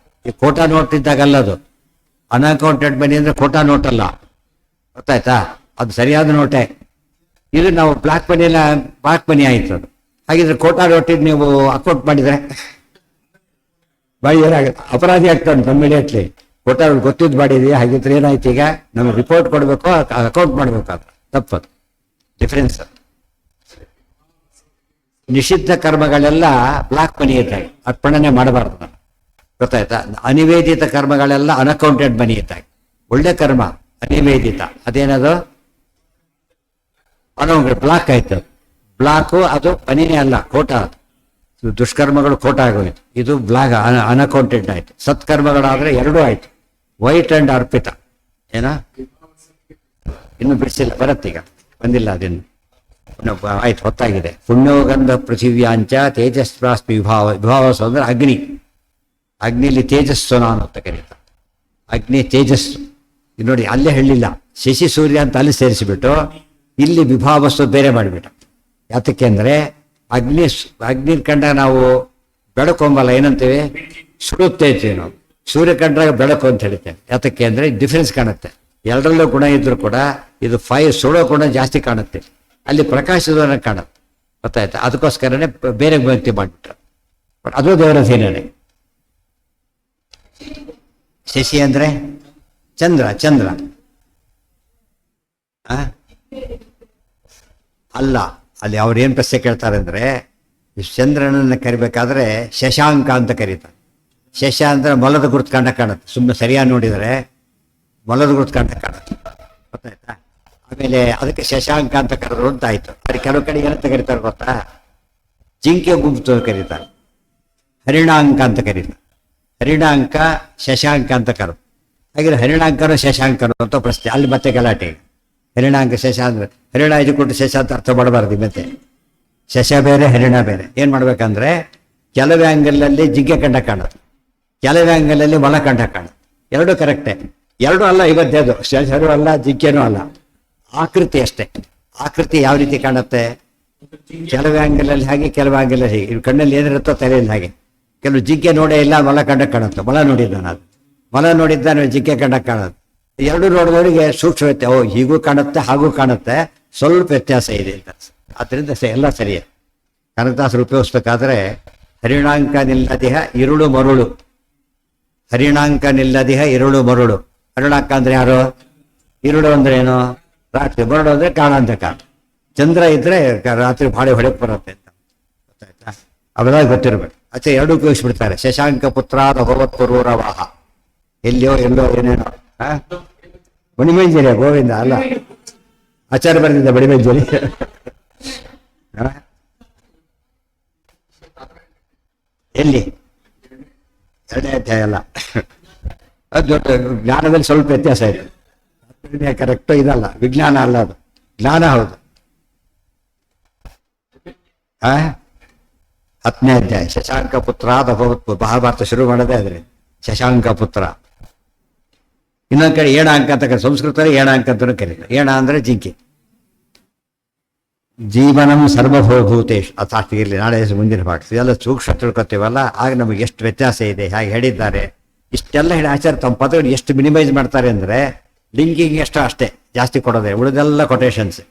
ಈ ಕೋಟಾ ನೋಟ್ ಇದ್ದಾಗಲ್ಲ, ಅದು ಅನ್ಅಕೌಂಟೆಡ್ ಮನಿ ಅಂದ್ರೆ ಕೋಟಾ ನೋಟ್ ಅಲ್ಲ. ಗೊತ್ತಾಯ್ತಾ? ಅದು ಸರಿಯಾದ ನೋಟೇ. ಇದು ನಾವು ಬ್ಲಾಕ್ ಮನಿ ಆಯ್ತು. ಅದು ಹಾಗಿದ್ರೆ ಕೋಟಾ ನೋಟಿಗೆ ನೀವು ಅಕೌಂಟ್ ಮಾಡಿದ್ರೆ ಬಾಡಿ ಏನಾಗುತ್ತೆ? ಅಪರಾಧಿ ಆಗ್ತಾನೆ ಇಮಿಡಿಯೇಟ್ಲಿ. ಕೋಟಾ ಗೊತ್ತಿದ್ದು ಮಾಡಿದೀವಿ. ಹಾಗಿದ್ರೆ ಏನಾಯ್ತು? ಈಗ ನಮಗೆ ರಿಪೋರ್ಟ್ ಕೊಡಬೇಕು, ಅಕೌಂಟ್ ಮಾಡಬೇಕಾದ್ರೆ ತಪ್ಪದು. ಡಿಫರೆನ್ಸ್. ನಿಷಿದ್ಧ ಕರ್ಮಗಳೆಲ್ಲ ಬ್ಲಾಕ್ ಮನಿ ಇದ್ದಾಗ ಅರ್ಪಣೆ ಮಾಡಬಾರ್ದು. ಗೊತ್ತಾಯ್ತಾ? ಅನಿವೇದಿತ ಕರ್ಮಗಳೆಲ್ಲ ಅನ್ಅಕೌಂಟೆಡ್ ಮನಿ ಇದ್ದಾಗ. ಒಳ್ಳೆ ಕರ್ಮ ಅನಿವೇದಿತ, ಅದೇನದು? ಬ್ಲಾಕ್ ಆಯ್ತು. ಬ್ಲಾಕು ಅದು ಮನಿನೇ ಅಲ್ಲ, ಕೋಟ. ದುಷ್ಕರ್ಮಗಳು ಕೋಟ ಆಗೋಯ್ತು. ಇದು ಬ್ಲಾಕ್ ಅನ್ಅಕೌಂಟೆಡ್ ಆಯ್ತು. ಸತ್ಕರ್ಮಗಳಾದ್ರೆ ಎರಡೂ ಆಯ್ತು. ವೈಟ್ ಅಂಡ್ ಅರ್ಪಿತ. ಏನ ಇನ್ನು ಬಿಡಿಸಿಲ್ಲ, ಬರತ್ತೀಗ ಬಂದಿಲ್ಲ ಅದಿನ್ನು. ಆಯ್ತು, ಹೊತ್ತಾಗಿದೆ. ಪುಣ್ಯೋಗಂಧ ಪೃಥಿವ್ಯಾಂಚ ತೇಜಸ್ವಾಸ್ಮಿ ವಿಭಾವಸು ಅಂದ್ರೆ ಅಗ್ನಿ. ಅಗ್ನಿಲಿ ತೇಜಸ್ಸು ನಾನು ಅಂತ ಕರೀತಾರೆ. ಅಗ್ನಿ ತೇಜಸ್ಸು. ಇದು ನೋಡಿ, ಅಲ್ಲೇ ಹೇಳಿಲ್ಲ. ಶಶಿ ಸೂರ್ಯ ಅಂತ ಅಲ್ಲಿ ಸೇರಿಸಿಬಿಟ್ಟು ಇಲ್ಲಿ ವಿಭಾವಸ್ಸು ಬೇರೆ ಮಾಡಿಬಿಟ್ಟು. ಯಾತಕ್ಕೆ ಅಂದರೆ ಅಗ್ನಿ ಕಂಡ ನಾವು ಬೆಳಕೊಂಬಲ್ಲ, ಏನಂತೀವಿ? ಸುಡುತ್ತೆ ಅಂತೀವಿ ನಾವು. ಸೂರ್ಯ ಕಂಡ್ರಾಗ ಬೆಳಕು ಅಂತ ಹೇಳ್ತೇವೆ. ಯಾತಕ್ಕೆ ಅಂದರೆ ಡಿಫ್ರೆನ್ಸ್ ಕಾಣುತ್ತೆ. ಎರಡರಲ್ಲೂ ಗುಣ ಇದ್ರೂ ಕೂಡ ಇದು ಸುಡೋ ಗುಣ ಜಾಸ್ತಿ ಕಾಣುತ್ತೆ, ಅಲ್ಲಿ ಪ್ರಕಾಶದ ಕಾಣುತ್ತೆ. ಗೊತ್ತಾಯ್ತಾ? ಅದಕ್ಕೋಸ್ಕರನೇ ಬೇರೆ ವ್ಯಕ್ತಿ ಮಾಡಿಬಿಟ್ರು. ಬಟ್ ಅದು ದೇವರ ಸೇನೆ. ಶಶಿ ಅಂದ್ರೆ ಚಂದ್ರ. ಚಂದ್ರ ಅಲ್ಲ, ಅಲ್ಲಿ ಅವ್ರು ಏನು ಪ್ರಶ್ನೆ ಕೇಳ್ತಾರೆ ಅಂದರೆ, ಚಂದ್ರನನ್ನು ಕರಿಬೇಕಾದ್ರೆ ಶಶಾಂಕ ಅಂತ ಕರೀತಾರೆ. ಶಶ ಅಂದ್ರೆ ಮೊಲದ ಗುರುತು ಕಂಡ ಕಾಣುತ್ತೆ, ಸುಮ್ಮನೆ ಸರಿಯಾಗಿ ನೋಡಿದರೆ ಮೊಲದ ಗುರುತು ಕಂಡ ಕಾಣುತ್ತೆ. ಗೊತ್ತಾಯ್ತಾ? ಆಮೇಲೆ ಅದಕ್ಕೆ ಶಶಾಂಕ ಅಂತ ಕರೆದ್ರು ಅಂತ ಆಯ್ತು. ಅದು ಕೆಲವು ಕಡೆ ಏನಂತ ಕರೀತಾರೆ ಗೊತ್ತಾ? ಜಿಂಕೆ ಗುಂಪು ಕರೀತಾರೆ, ಹರಿಣಾಂಕ ಅಂತ ಕರೀತಾರೆ. ಹರಿಣಾಂಕ ಶಶಾಂಕ ಅಂತ ಕರೆದು, ಹಾಗೆ ಹರಿಣಾಂಕನೋ ಶಶಾಂಕನೋ ಅಂತ ಪ್ರಶ್ನೆ. ಅಲ್ಲಿ ಮತ್ತೆ ಗಲಾಟೆ. ಹರಿಣಾಂಕ ಶಶ ಅಂದ್ರೆ ಹರಿಣ ಇದು ಕೊಟ್ಟು ಶಶ ಅಂತ ಅರ್ಥ ಮಾಡಬಾರ್ದು. ಮತ್ತೆ ಶಶ ಬೇರೆ ಹರಿಣ ಬೇರೆ. ಏನು ಮಾಡ್ಬೇಕಂದ್ರೆ, ಕೆಲವೇ ಆಂಗಲಲ್ಲಿ ಜಿಂಕೆ ಕಂಡ ಕಾಣುತ್ತೆ, ಕೆಲವೇ ಆಂಗಲಲ್ಲಿ ಮೊಲ ಕಂಡ ಕಾಣುತ್ತೆ. ಎರಡೂ ಕರೆಕ್ಟೇ. ಎರಡೂ ಅಲ್ಲ, ಇವತ್ತೇದು ಶಶರೂ ಅಲ್ಲ ಜಿಂಕೆನೂ ಅಲ್ಲ, ಆಕೃತಿ ಅಷ್ಟೇ. ಆಕೃತಿ ಯಾವ ರೀತಿ ಕಾಣುತ್ತೆ? ಕೆಲವೇ ಆಂಗಲಲ್ಲಿ ಹಾಗೆ, ಕೆಲವು ಆಂಗಲಲ್ಲಿ ಹೇಗೆ. ಇವು ಕಣ್ಣಲ್ಲಿ ಏನಿರುತ್ತೋ ತಲೆಯಲ್ಲಿ ಹಾಗೆ. ಕೆಲವು ಜಿಂಕೆ ನೋಡೇ ಇಲ್ಲ, ಮೊಲ ಕಂಡ ಕಾಣುತ್ತೆ. ಮೊಲ ನೋಡಿದ್ದಾನೆ, ಅದು ಮೊಲ ನೋಡಿದ್ದಾನೆ, ಜಿಂಕೆ ಕಂಡ ಕಾಣುತ್ತೆ. ಎರಡು ನೋಡಿದವರಿಗೆ ಸೂಕ್ಷ್ಮತೆ, ಓ ಹೀಗೂ ಕಾಣುತ್ತೆ ಹಾಗೂ ಕಾಣುತ್ತೆ, ಸ್ವಲ್ಪ ವ್ಯತ್ಯಾಸ ಇದೆ ಅಂತ. ಆದ್ದರಿಂದ ಎಲ್ಲ ಸರಿಯೇ. ಕನಕದಾಸರು ಉಪಯೋಗಿಸ್ಬೇಕಾದ್ರೆ ಹರಿಣಾಂಕ ನಿಲ್ಲದಿಹ ಇರುಳು ಮರುಳು. ಹರಿಣಾಂಕ ನಿಲ್ಲದಿಹ ಇರುಳು ಮರುಳು. ಹರಿಣಾಂಕ ಅಂದ್ರೆ ಯಾರು? ಇರುಳು ಅಂದ್ರೆ ಏನು? ರಾತ್ರಿ. ಮರುಳು ಅಂದ್ರೆ ಕಾಣಾಂತಕ. ಚಂದ್ರ ಇದ್ರೆ ರಾತ್ರಿ ಭಾಳೆ ಹೊಡೆಕ್ ಬರುತ್ತೆ ಅಂತ. ಗೊತ್ತಾಯ್ತಾ? ಅವೆಲ್ಲ ಗೊತ್ತಿರ್ಬೇಕು. ಅಚ್ಚೆ ಎರಡು ಉಪಯೋಗಿಸ್ಬಿಡ್ತಾರೆ. ಶಶಾಂಕ ಪುತ್ರಾದ ಭಗವತ್ ಪೂರ್ವರವಾಹ. ಎಲ್ಲೋ ಎಲ್ಲೋ ಏನೇನೋ. ಬಣಿಮಂಜರಿ ಗೋವಿಂದ ಅಲ್ಲ, ಆಚಾರ್ಯ ಬರೆದಿದ್ದ ಬಣಿಮಂಜರಿ. ಎಲ್ಲಿ? ಎರಡನೇ ಅಧ್ಯಾಯ ಅಲ್ಲ, ಅದು ಜ್ಞಾನದಲ್ಲಿ ಸ್ವಲ್ಪ ವ್ಯತ್ಯಾಸ ಇದೆ. ಕರೆಕ್ಟು ಇದಲ್ಲ, ವಿಜ್ಞಾನ ಅಲ್ಲ, ಅದು ಜ್ಞಾನ. ಹೌದು. 10ನೇ ಅಧ್ಯಾಯ ಶಶಾಂಕ ಪುತ್ರ ಭಗವತ್. ಮಹಾಭಾರತ ಶುರು ಮಾಡೋದೇ ಆದ್ರೆ ಶಶಾಂಕ ಪುತ್ರ. ಇನ್ನೊಂದು ಕಡೆ ಏಣಾಂಕ ಅಂತ ಸಂಸ್ಕೃತದಲ್ಲಿ ಏಣಾಂಕ ಅಂತಲೂ ಕರೀತಾರೆ. ಏಣ ಅಂದ್ರೆ ಜಿಂಕೆ. ಜೀವನಂ ಸರ್ವಭೂತೇಶ್. ಅದು ಸಾಕು ಇರಲಿ, ನಾಳೆ ಮುಂದಿನ ಭಾಗ ಇದೆಲ್ಲ ಸೂಕ್ಷ್ಮ ತಿಳ್ಕೊತೀವಲ್ಲ, ಆಗ ನಮಗೆ ಎಷ್ಟು ವ್ಯತ್ಯಾಸ ಇದೆ, ಹೇಗೆ ಹೇಳಿದ್ದಾರೆ. ಇಷ್ಟೆಲ್ಲ ಹೇಳಿ ಆಚಾರ್ಯ ತಮ್ಮ ಪದಗಳು ಎಷ್ಟು ಮಿನಿಮೈಸ್ ಮಾಡ್ತಾರೆ ಅಂದರೆ, ಲಿಂಕಿಂಗ್ ಎಷ್ಟು ಅಷ್ಟೇ, ಜಾಸ್ತಿ ಕೊಡೋದೆ. ಉಳಿದೆಲ್ಲ ಕೊಟೇಶನ್ಸ್.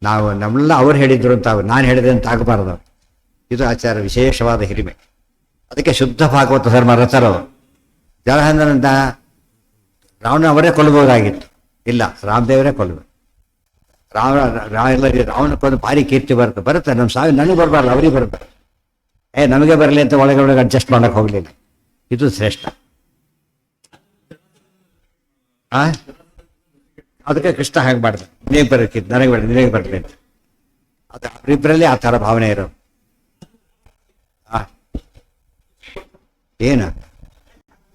ನಾವು ನಮ್ಮೆಲ್ಲ ಅವ್ರು ಹೇಳಿದ್ರು ಅಂತ, ನಾನು ಹೇಳಿದೆ ಅಂತ ಆಗಬಾರ್ದು. ಇದು ಆಚಾರ್ಯ ವಿಶೇಷವಾದ ಹಿರಿಮೆ. ಅದಕ್ಕೆ ಶುದ್ಧ ಭಾಗವತ ಧರ್ಮ ರಚರವರು. ಜಲಹಂದನಂತ ರಾವಣ ಅವರೇ ಕೊಲ್ಲಬಹುದಾಗಿತ್ತು, ಇಲ್ಲ ರಾಮದೇವರೇ ಕೊಲ್ಲಬೇಕು. ರಾವಣ ಕೊಂದು ಭಾರಿ ಕೀರ್ತಿ ಬರುತ್ತೆ. ನಮ್ಮ ಸಾವಿ ನನಗೆ ಬರಬಾರ್ದು, ಅವರಿಗೆ ಬರಬೇಕು. ನಮಗೆ ಬರಲಿ ಅಂತ ಒಳಗೆ ಅಡ್ಜಸ್ಟ್ ಮಾಡಕ್ಕೆ ಹೋಗಲಿಲ್ಲ. ಇದು ಶ್ರೇಷ್ಠ. ಅದಕ್ಕೆ ಕೃಷ್ಣ ಹಾಗೆ ಮಾಡಿದೆ, ನಿನಗೆ ಬರೋಕ್ಕಿತ್ತು, ನನಗೆ ಬರಲಿ, ನಿನಗೆ ಬರಲಿ ಅಂತ. ಅದು ಅವರಿಬ್ಬರಲ್ಲಿ ಆ ಥರ ಭಾವನೆ ಇರೋದು. ಏನು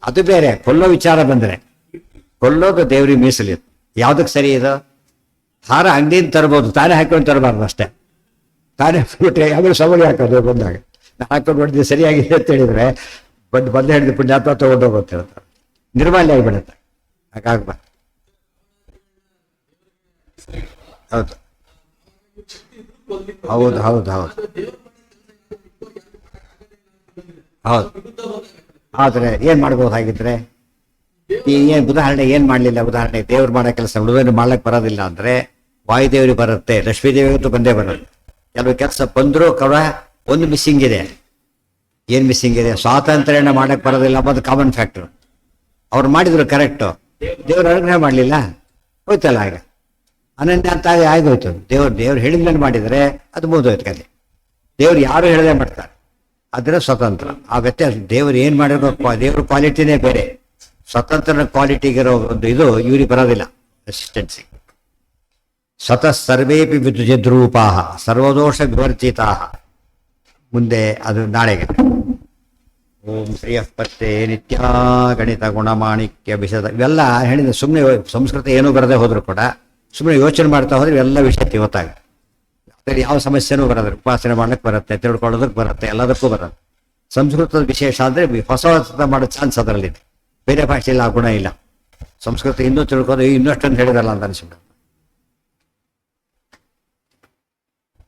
ಅದು ಬೇರೆ. ಕೊಲ್ಲೋ ವಿಚಾರ ಬಂದರೆ ಕೊಲ್ಲೋದು ದೇವ್ರಿಗೆ ಮೀಸಲಿತ್ತು. ಯಾವುದಕ್ಕೆ ಸರಿ ಇದು? ಹಾರ ಅಂಗಡಿಯಿಂದ ತರ್ಬೋದು, ತಾನೇ ಹಾಕೊಂಡು ತರಬಾರ್ದು ಅಷ್ಟೇ. ತಾನೇ ಬಿಟ್ಟರೆ ಯಾವ್ದು ಸವಳಿ ಹಾಕೋದು ಬಂದಾಗ ನಾನು ಹಾಕೊಂಡು ಹೊಡೆದು ಸರಿಯಾಗಿದೆ ಅಂತ ಹೇಳಿದ್ರೆ ಬಂದು ಹಿಡಿದು ಪುಣ್ಯಾತ್ಮ ತಗೊಂಡೋಗುತ್ತೆ ಹೇಳ್ತಾರೆ. ನಿರ್ಮಾಲ್ಯ ಆಗಿಬಿಡುತ್ತೆ. ಹಾಗಾಗ್ಬಾರ್ದು. ಹೌದು ಹೌದು ಹೌದು ಹೌದು ಹೌದು. ಆದರೆ ಏನು ಮಾಡ್ಬೋದು ಹಾಗಿದ್ರೆ? ಏನು ಉದಾಹರಣೆ ಏನು ಮಾಡಲಿಲ್ಲ? ಉದಾಹರಣೆ ದೇವ್ರು ಮಾಡೋ ಕೆಲಸ ಉಳಿದವರು ಮಾಡ್ಲಿಕ್ಕೆ ಬರೋದಿಲ್ಲ ಅಂದರೆ ವಾಯುದೇವ್ರಿಗೆ ಬರುತ್ತೆ, ಲಕ್ಷ್ಮೀದೇವಿಗಂತೂ ಬಂದೇ ಬರೋದು. ಕೆಲವು ಕೆಲಸ ಬಂದರೂ ಕೂಡ ಒಂದು ಮಿಸ್ಸಿಂಗ್ ಇದೆ. ಏನು ಮಿಸ್ಸಿಂಗ್ ಇದೆ? ಸ್ವಾತಂತ್ರ್ಯನ ಮಾಡಕ್ಕೆ ಬರೋದಿಲ್ಲ ಅನ್ನೋದು ಕಾಮನ್ ಫ್ಯಾಕ್ಟ್ರು. ಅವ್ರು ಮಾಡಿದ್ರು ಕರೆಕ್ಟು, ದೇವ್ರು ಅನುಗ್ರಹ ಮಾಡಲಿಲ್ಲ, ಹೋಯ್ತಲ್ಲ. ಆಗ ಅನನ್ಯ ಅಂತ ಆಗೋಯ್ತು. ದೇವ್ರು ಹೇಳಿದ್ಮೇಲೆ ಮಾಡಿದರೆ ಅದು ಮುಗಿದೋಯ್ತು ಕತೆ. ದೇವ್ರು ಯಾರು ಹೇಳದೆ ಮಾಡ್ತಾರೆ, ಆದರೆ ಸ್ವತಂತ್ರ. ಆ ವ್ಯತ್ಯಾಸ. ದೇವ್ರು ಏನು ಮಾಡಿರೋ ದೇವ್ರ ಕ್ವಾಲಿಟಿನೇ ಬೇರೆ. ಸ್ವತಂತ್ರ ಕ್ವಾಲಿಟಿಗಿರೋ ಒಂದು ಇದು ಇವ್ರಿಗೆ ಬರೋದಿಲ್ಲ, ರೆಸಿಸ್ಟೆನ್ಸಿ. ಸ್ವತಃ ಸರ್ವೇಪಿ ವಿದ್ಯುದ್ರೂಪಾ ಸರ್ವದೋಷ ವಿವರ್ಜಿತಾ. ಮುಂದೆ ಅದು ನಾಳೆಗೆ. ಓಂ ಶ್ರೀಯಃಪತ್ತೆ ನಿತ್ಯ ಗಣಿತ ಗುಣಮಾಣಿಕ್ಯ ವಿಷದ ಇವೆಲ್ಲ ಹೇಳಿದ. ಸುಮ್ಮನೆ ಸಂಸ್ಕೃತ ಏನೂ ಬರದೆ ಹೋದ್ರು ಕೂಡ ಸುಮ್ಮನೆ ಯೋಚನೆ ಮಾಡ್ತಾ ಹೋದ್ರೆ ಇವೆಲ್ಲ ವಿಷಯ ಇವತ್ತಾಗ. ಅದರಲ್ಲಿ ಯಾವ ಸಮಸ್ಯೆನೂ ಬರೋದ್ರೆ ಉಪಾಸನೆ ಮಾಡ್ಲಿಕ್ಕೆ ಬರುತ್ತೆ, ತಿಳ್ಕೊಳ್ಳೋದಕ್ಕೆ ಬರುತ್ತೆ, ಎಲ್ಲದಕ್ಕೂ ಬರುತ್ತೆ. ಸಂಸ್ಕೃತದ ವಿಶೇಷ ಅಂದರೆ ಹೊಸ ಹೊಸ ಮಾಡೋ ಚಾನ್ಸ್ ಅದರಲ್ಲಿದೆ. ಬೇರೆ ಭಾಷೆಯಲ್ಲಿ ಆ ಗುಣ ಇಲ್ಲ. ಸಂಸ್ಕೃತ ಇನ್ನೂ ತಿಳ್ಕೋದು ಇನ್ನಷ್ಟೊಂದು ಹೇಳಿದಲ್ಲ ಅಂತ ಅನಿಸ್ಬಿಡುತ್ತೆ.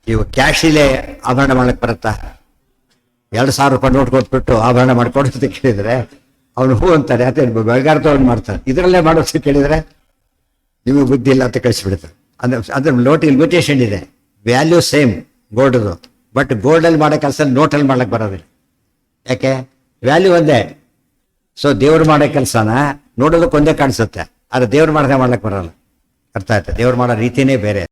ಇವು ಕ್ಯಾಶಿಲೆ ಆಭರಣ ಮಾಡಕ್ಕೆ ಬರುತ್ತಾ? 2,000 ರೂಪಾಯಿ ನೋಟ್ ಕೊಟ್ಬಿಟ್ಟು ಆಭರಣ ಮಾಡ್ಕೊಡು ಅಂತ ಕೇಳಿದರೆ ಅವನು ಹೂ ಅಂತಾರೆ, ಅದೇ ಬೆಳಗಾರದವ್ನು ಮಾಡ್ತಾರೆ. ಇದರಲ್ಲೇ ಮಾಡೋದು ಕೇಳಿದರೆ ನಿಮಗೆ ಬುದ್ಧಿ ಇಲ್ಲ ಅಂತ ಕಳಿಸ್ಬಿಡ್ತಾರೆ. ಅದ್ರ ನೋಟ್ ಇನ್ವಿಟೇಷನ್ ಇದೆ, ವ್ಯಾಲ್ಯೂ ಸೇಮ್ ಗೋಲ್ಡ್ದು, ಬಟ್ ಗೋಲ್ಡಲ್ಲಿ ಮಾಡೋ ಕೆಲಸ ನೋಟಲ್ಲಿ ಮಾಡಕ್ಕೆ ಬರೋದಿಲ್ಲ. ಯಾಕೆ? ವ್ಯಾಲ್ಯೂ ಒಂದೇ. ಸೊ ದೇವ್ರು ಮಾಡೋ ಕೆಲಸನ ನೋಡೋದಕ್ಕೆ ಒಂದೇ ಕಾಣಿಸುತ್ತೆ, ಆದರೆ ದೇವ್ರು ಮಾಡ್ದೆ ಮಾಡ್ಲಿಕ್ಕೆ ಬರೋಲ್ಲ. ಅರ್ಥ ಆಯ್ತಾ? ದೇವ್ರು ಮಾಡೋ ರೀತಿನೇ ಬೇರೆ.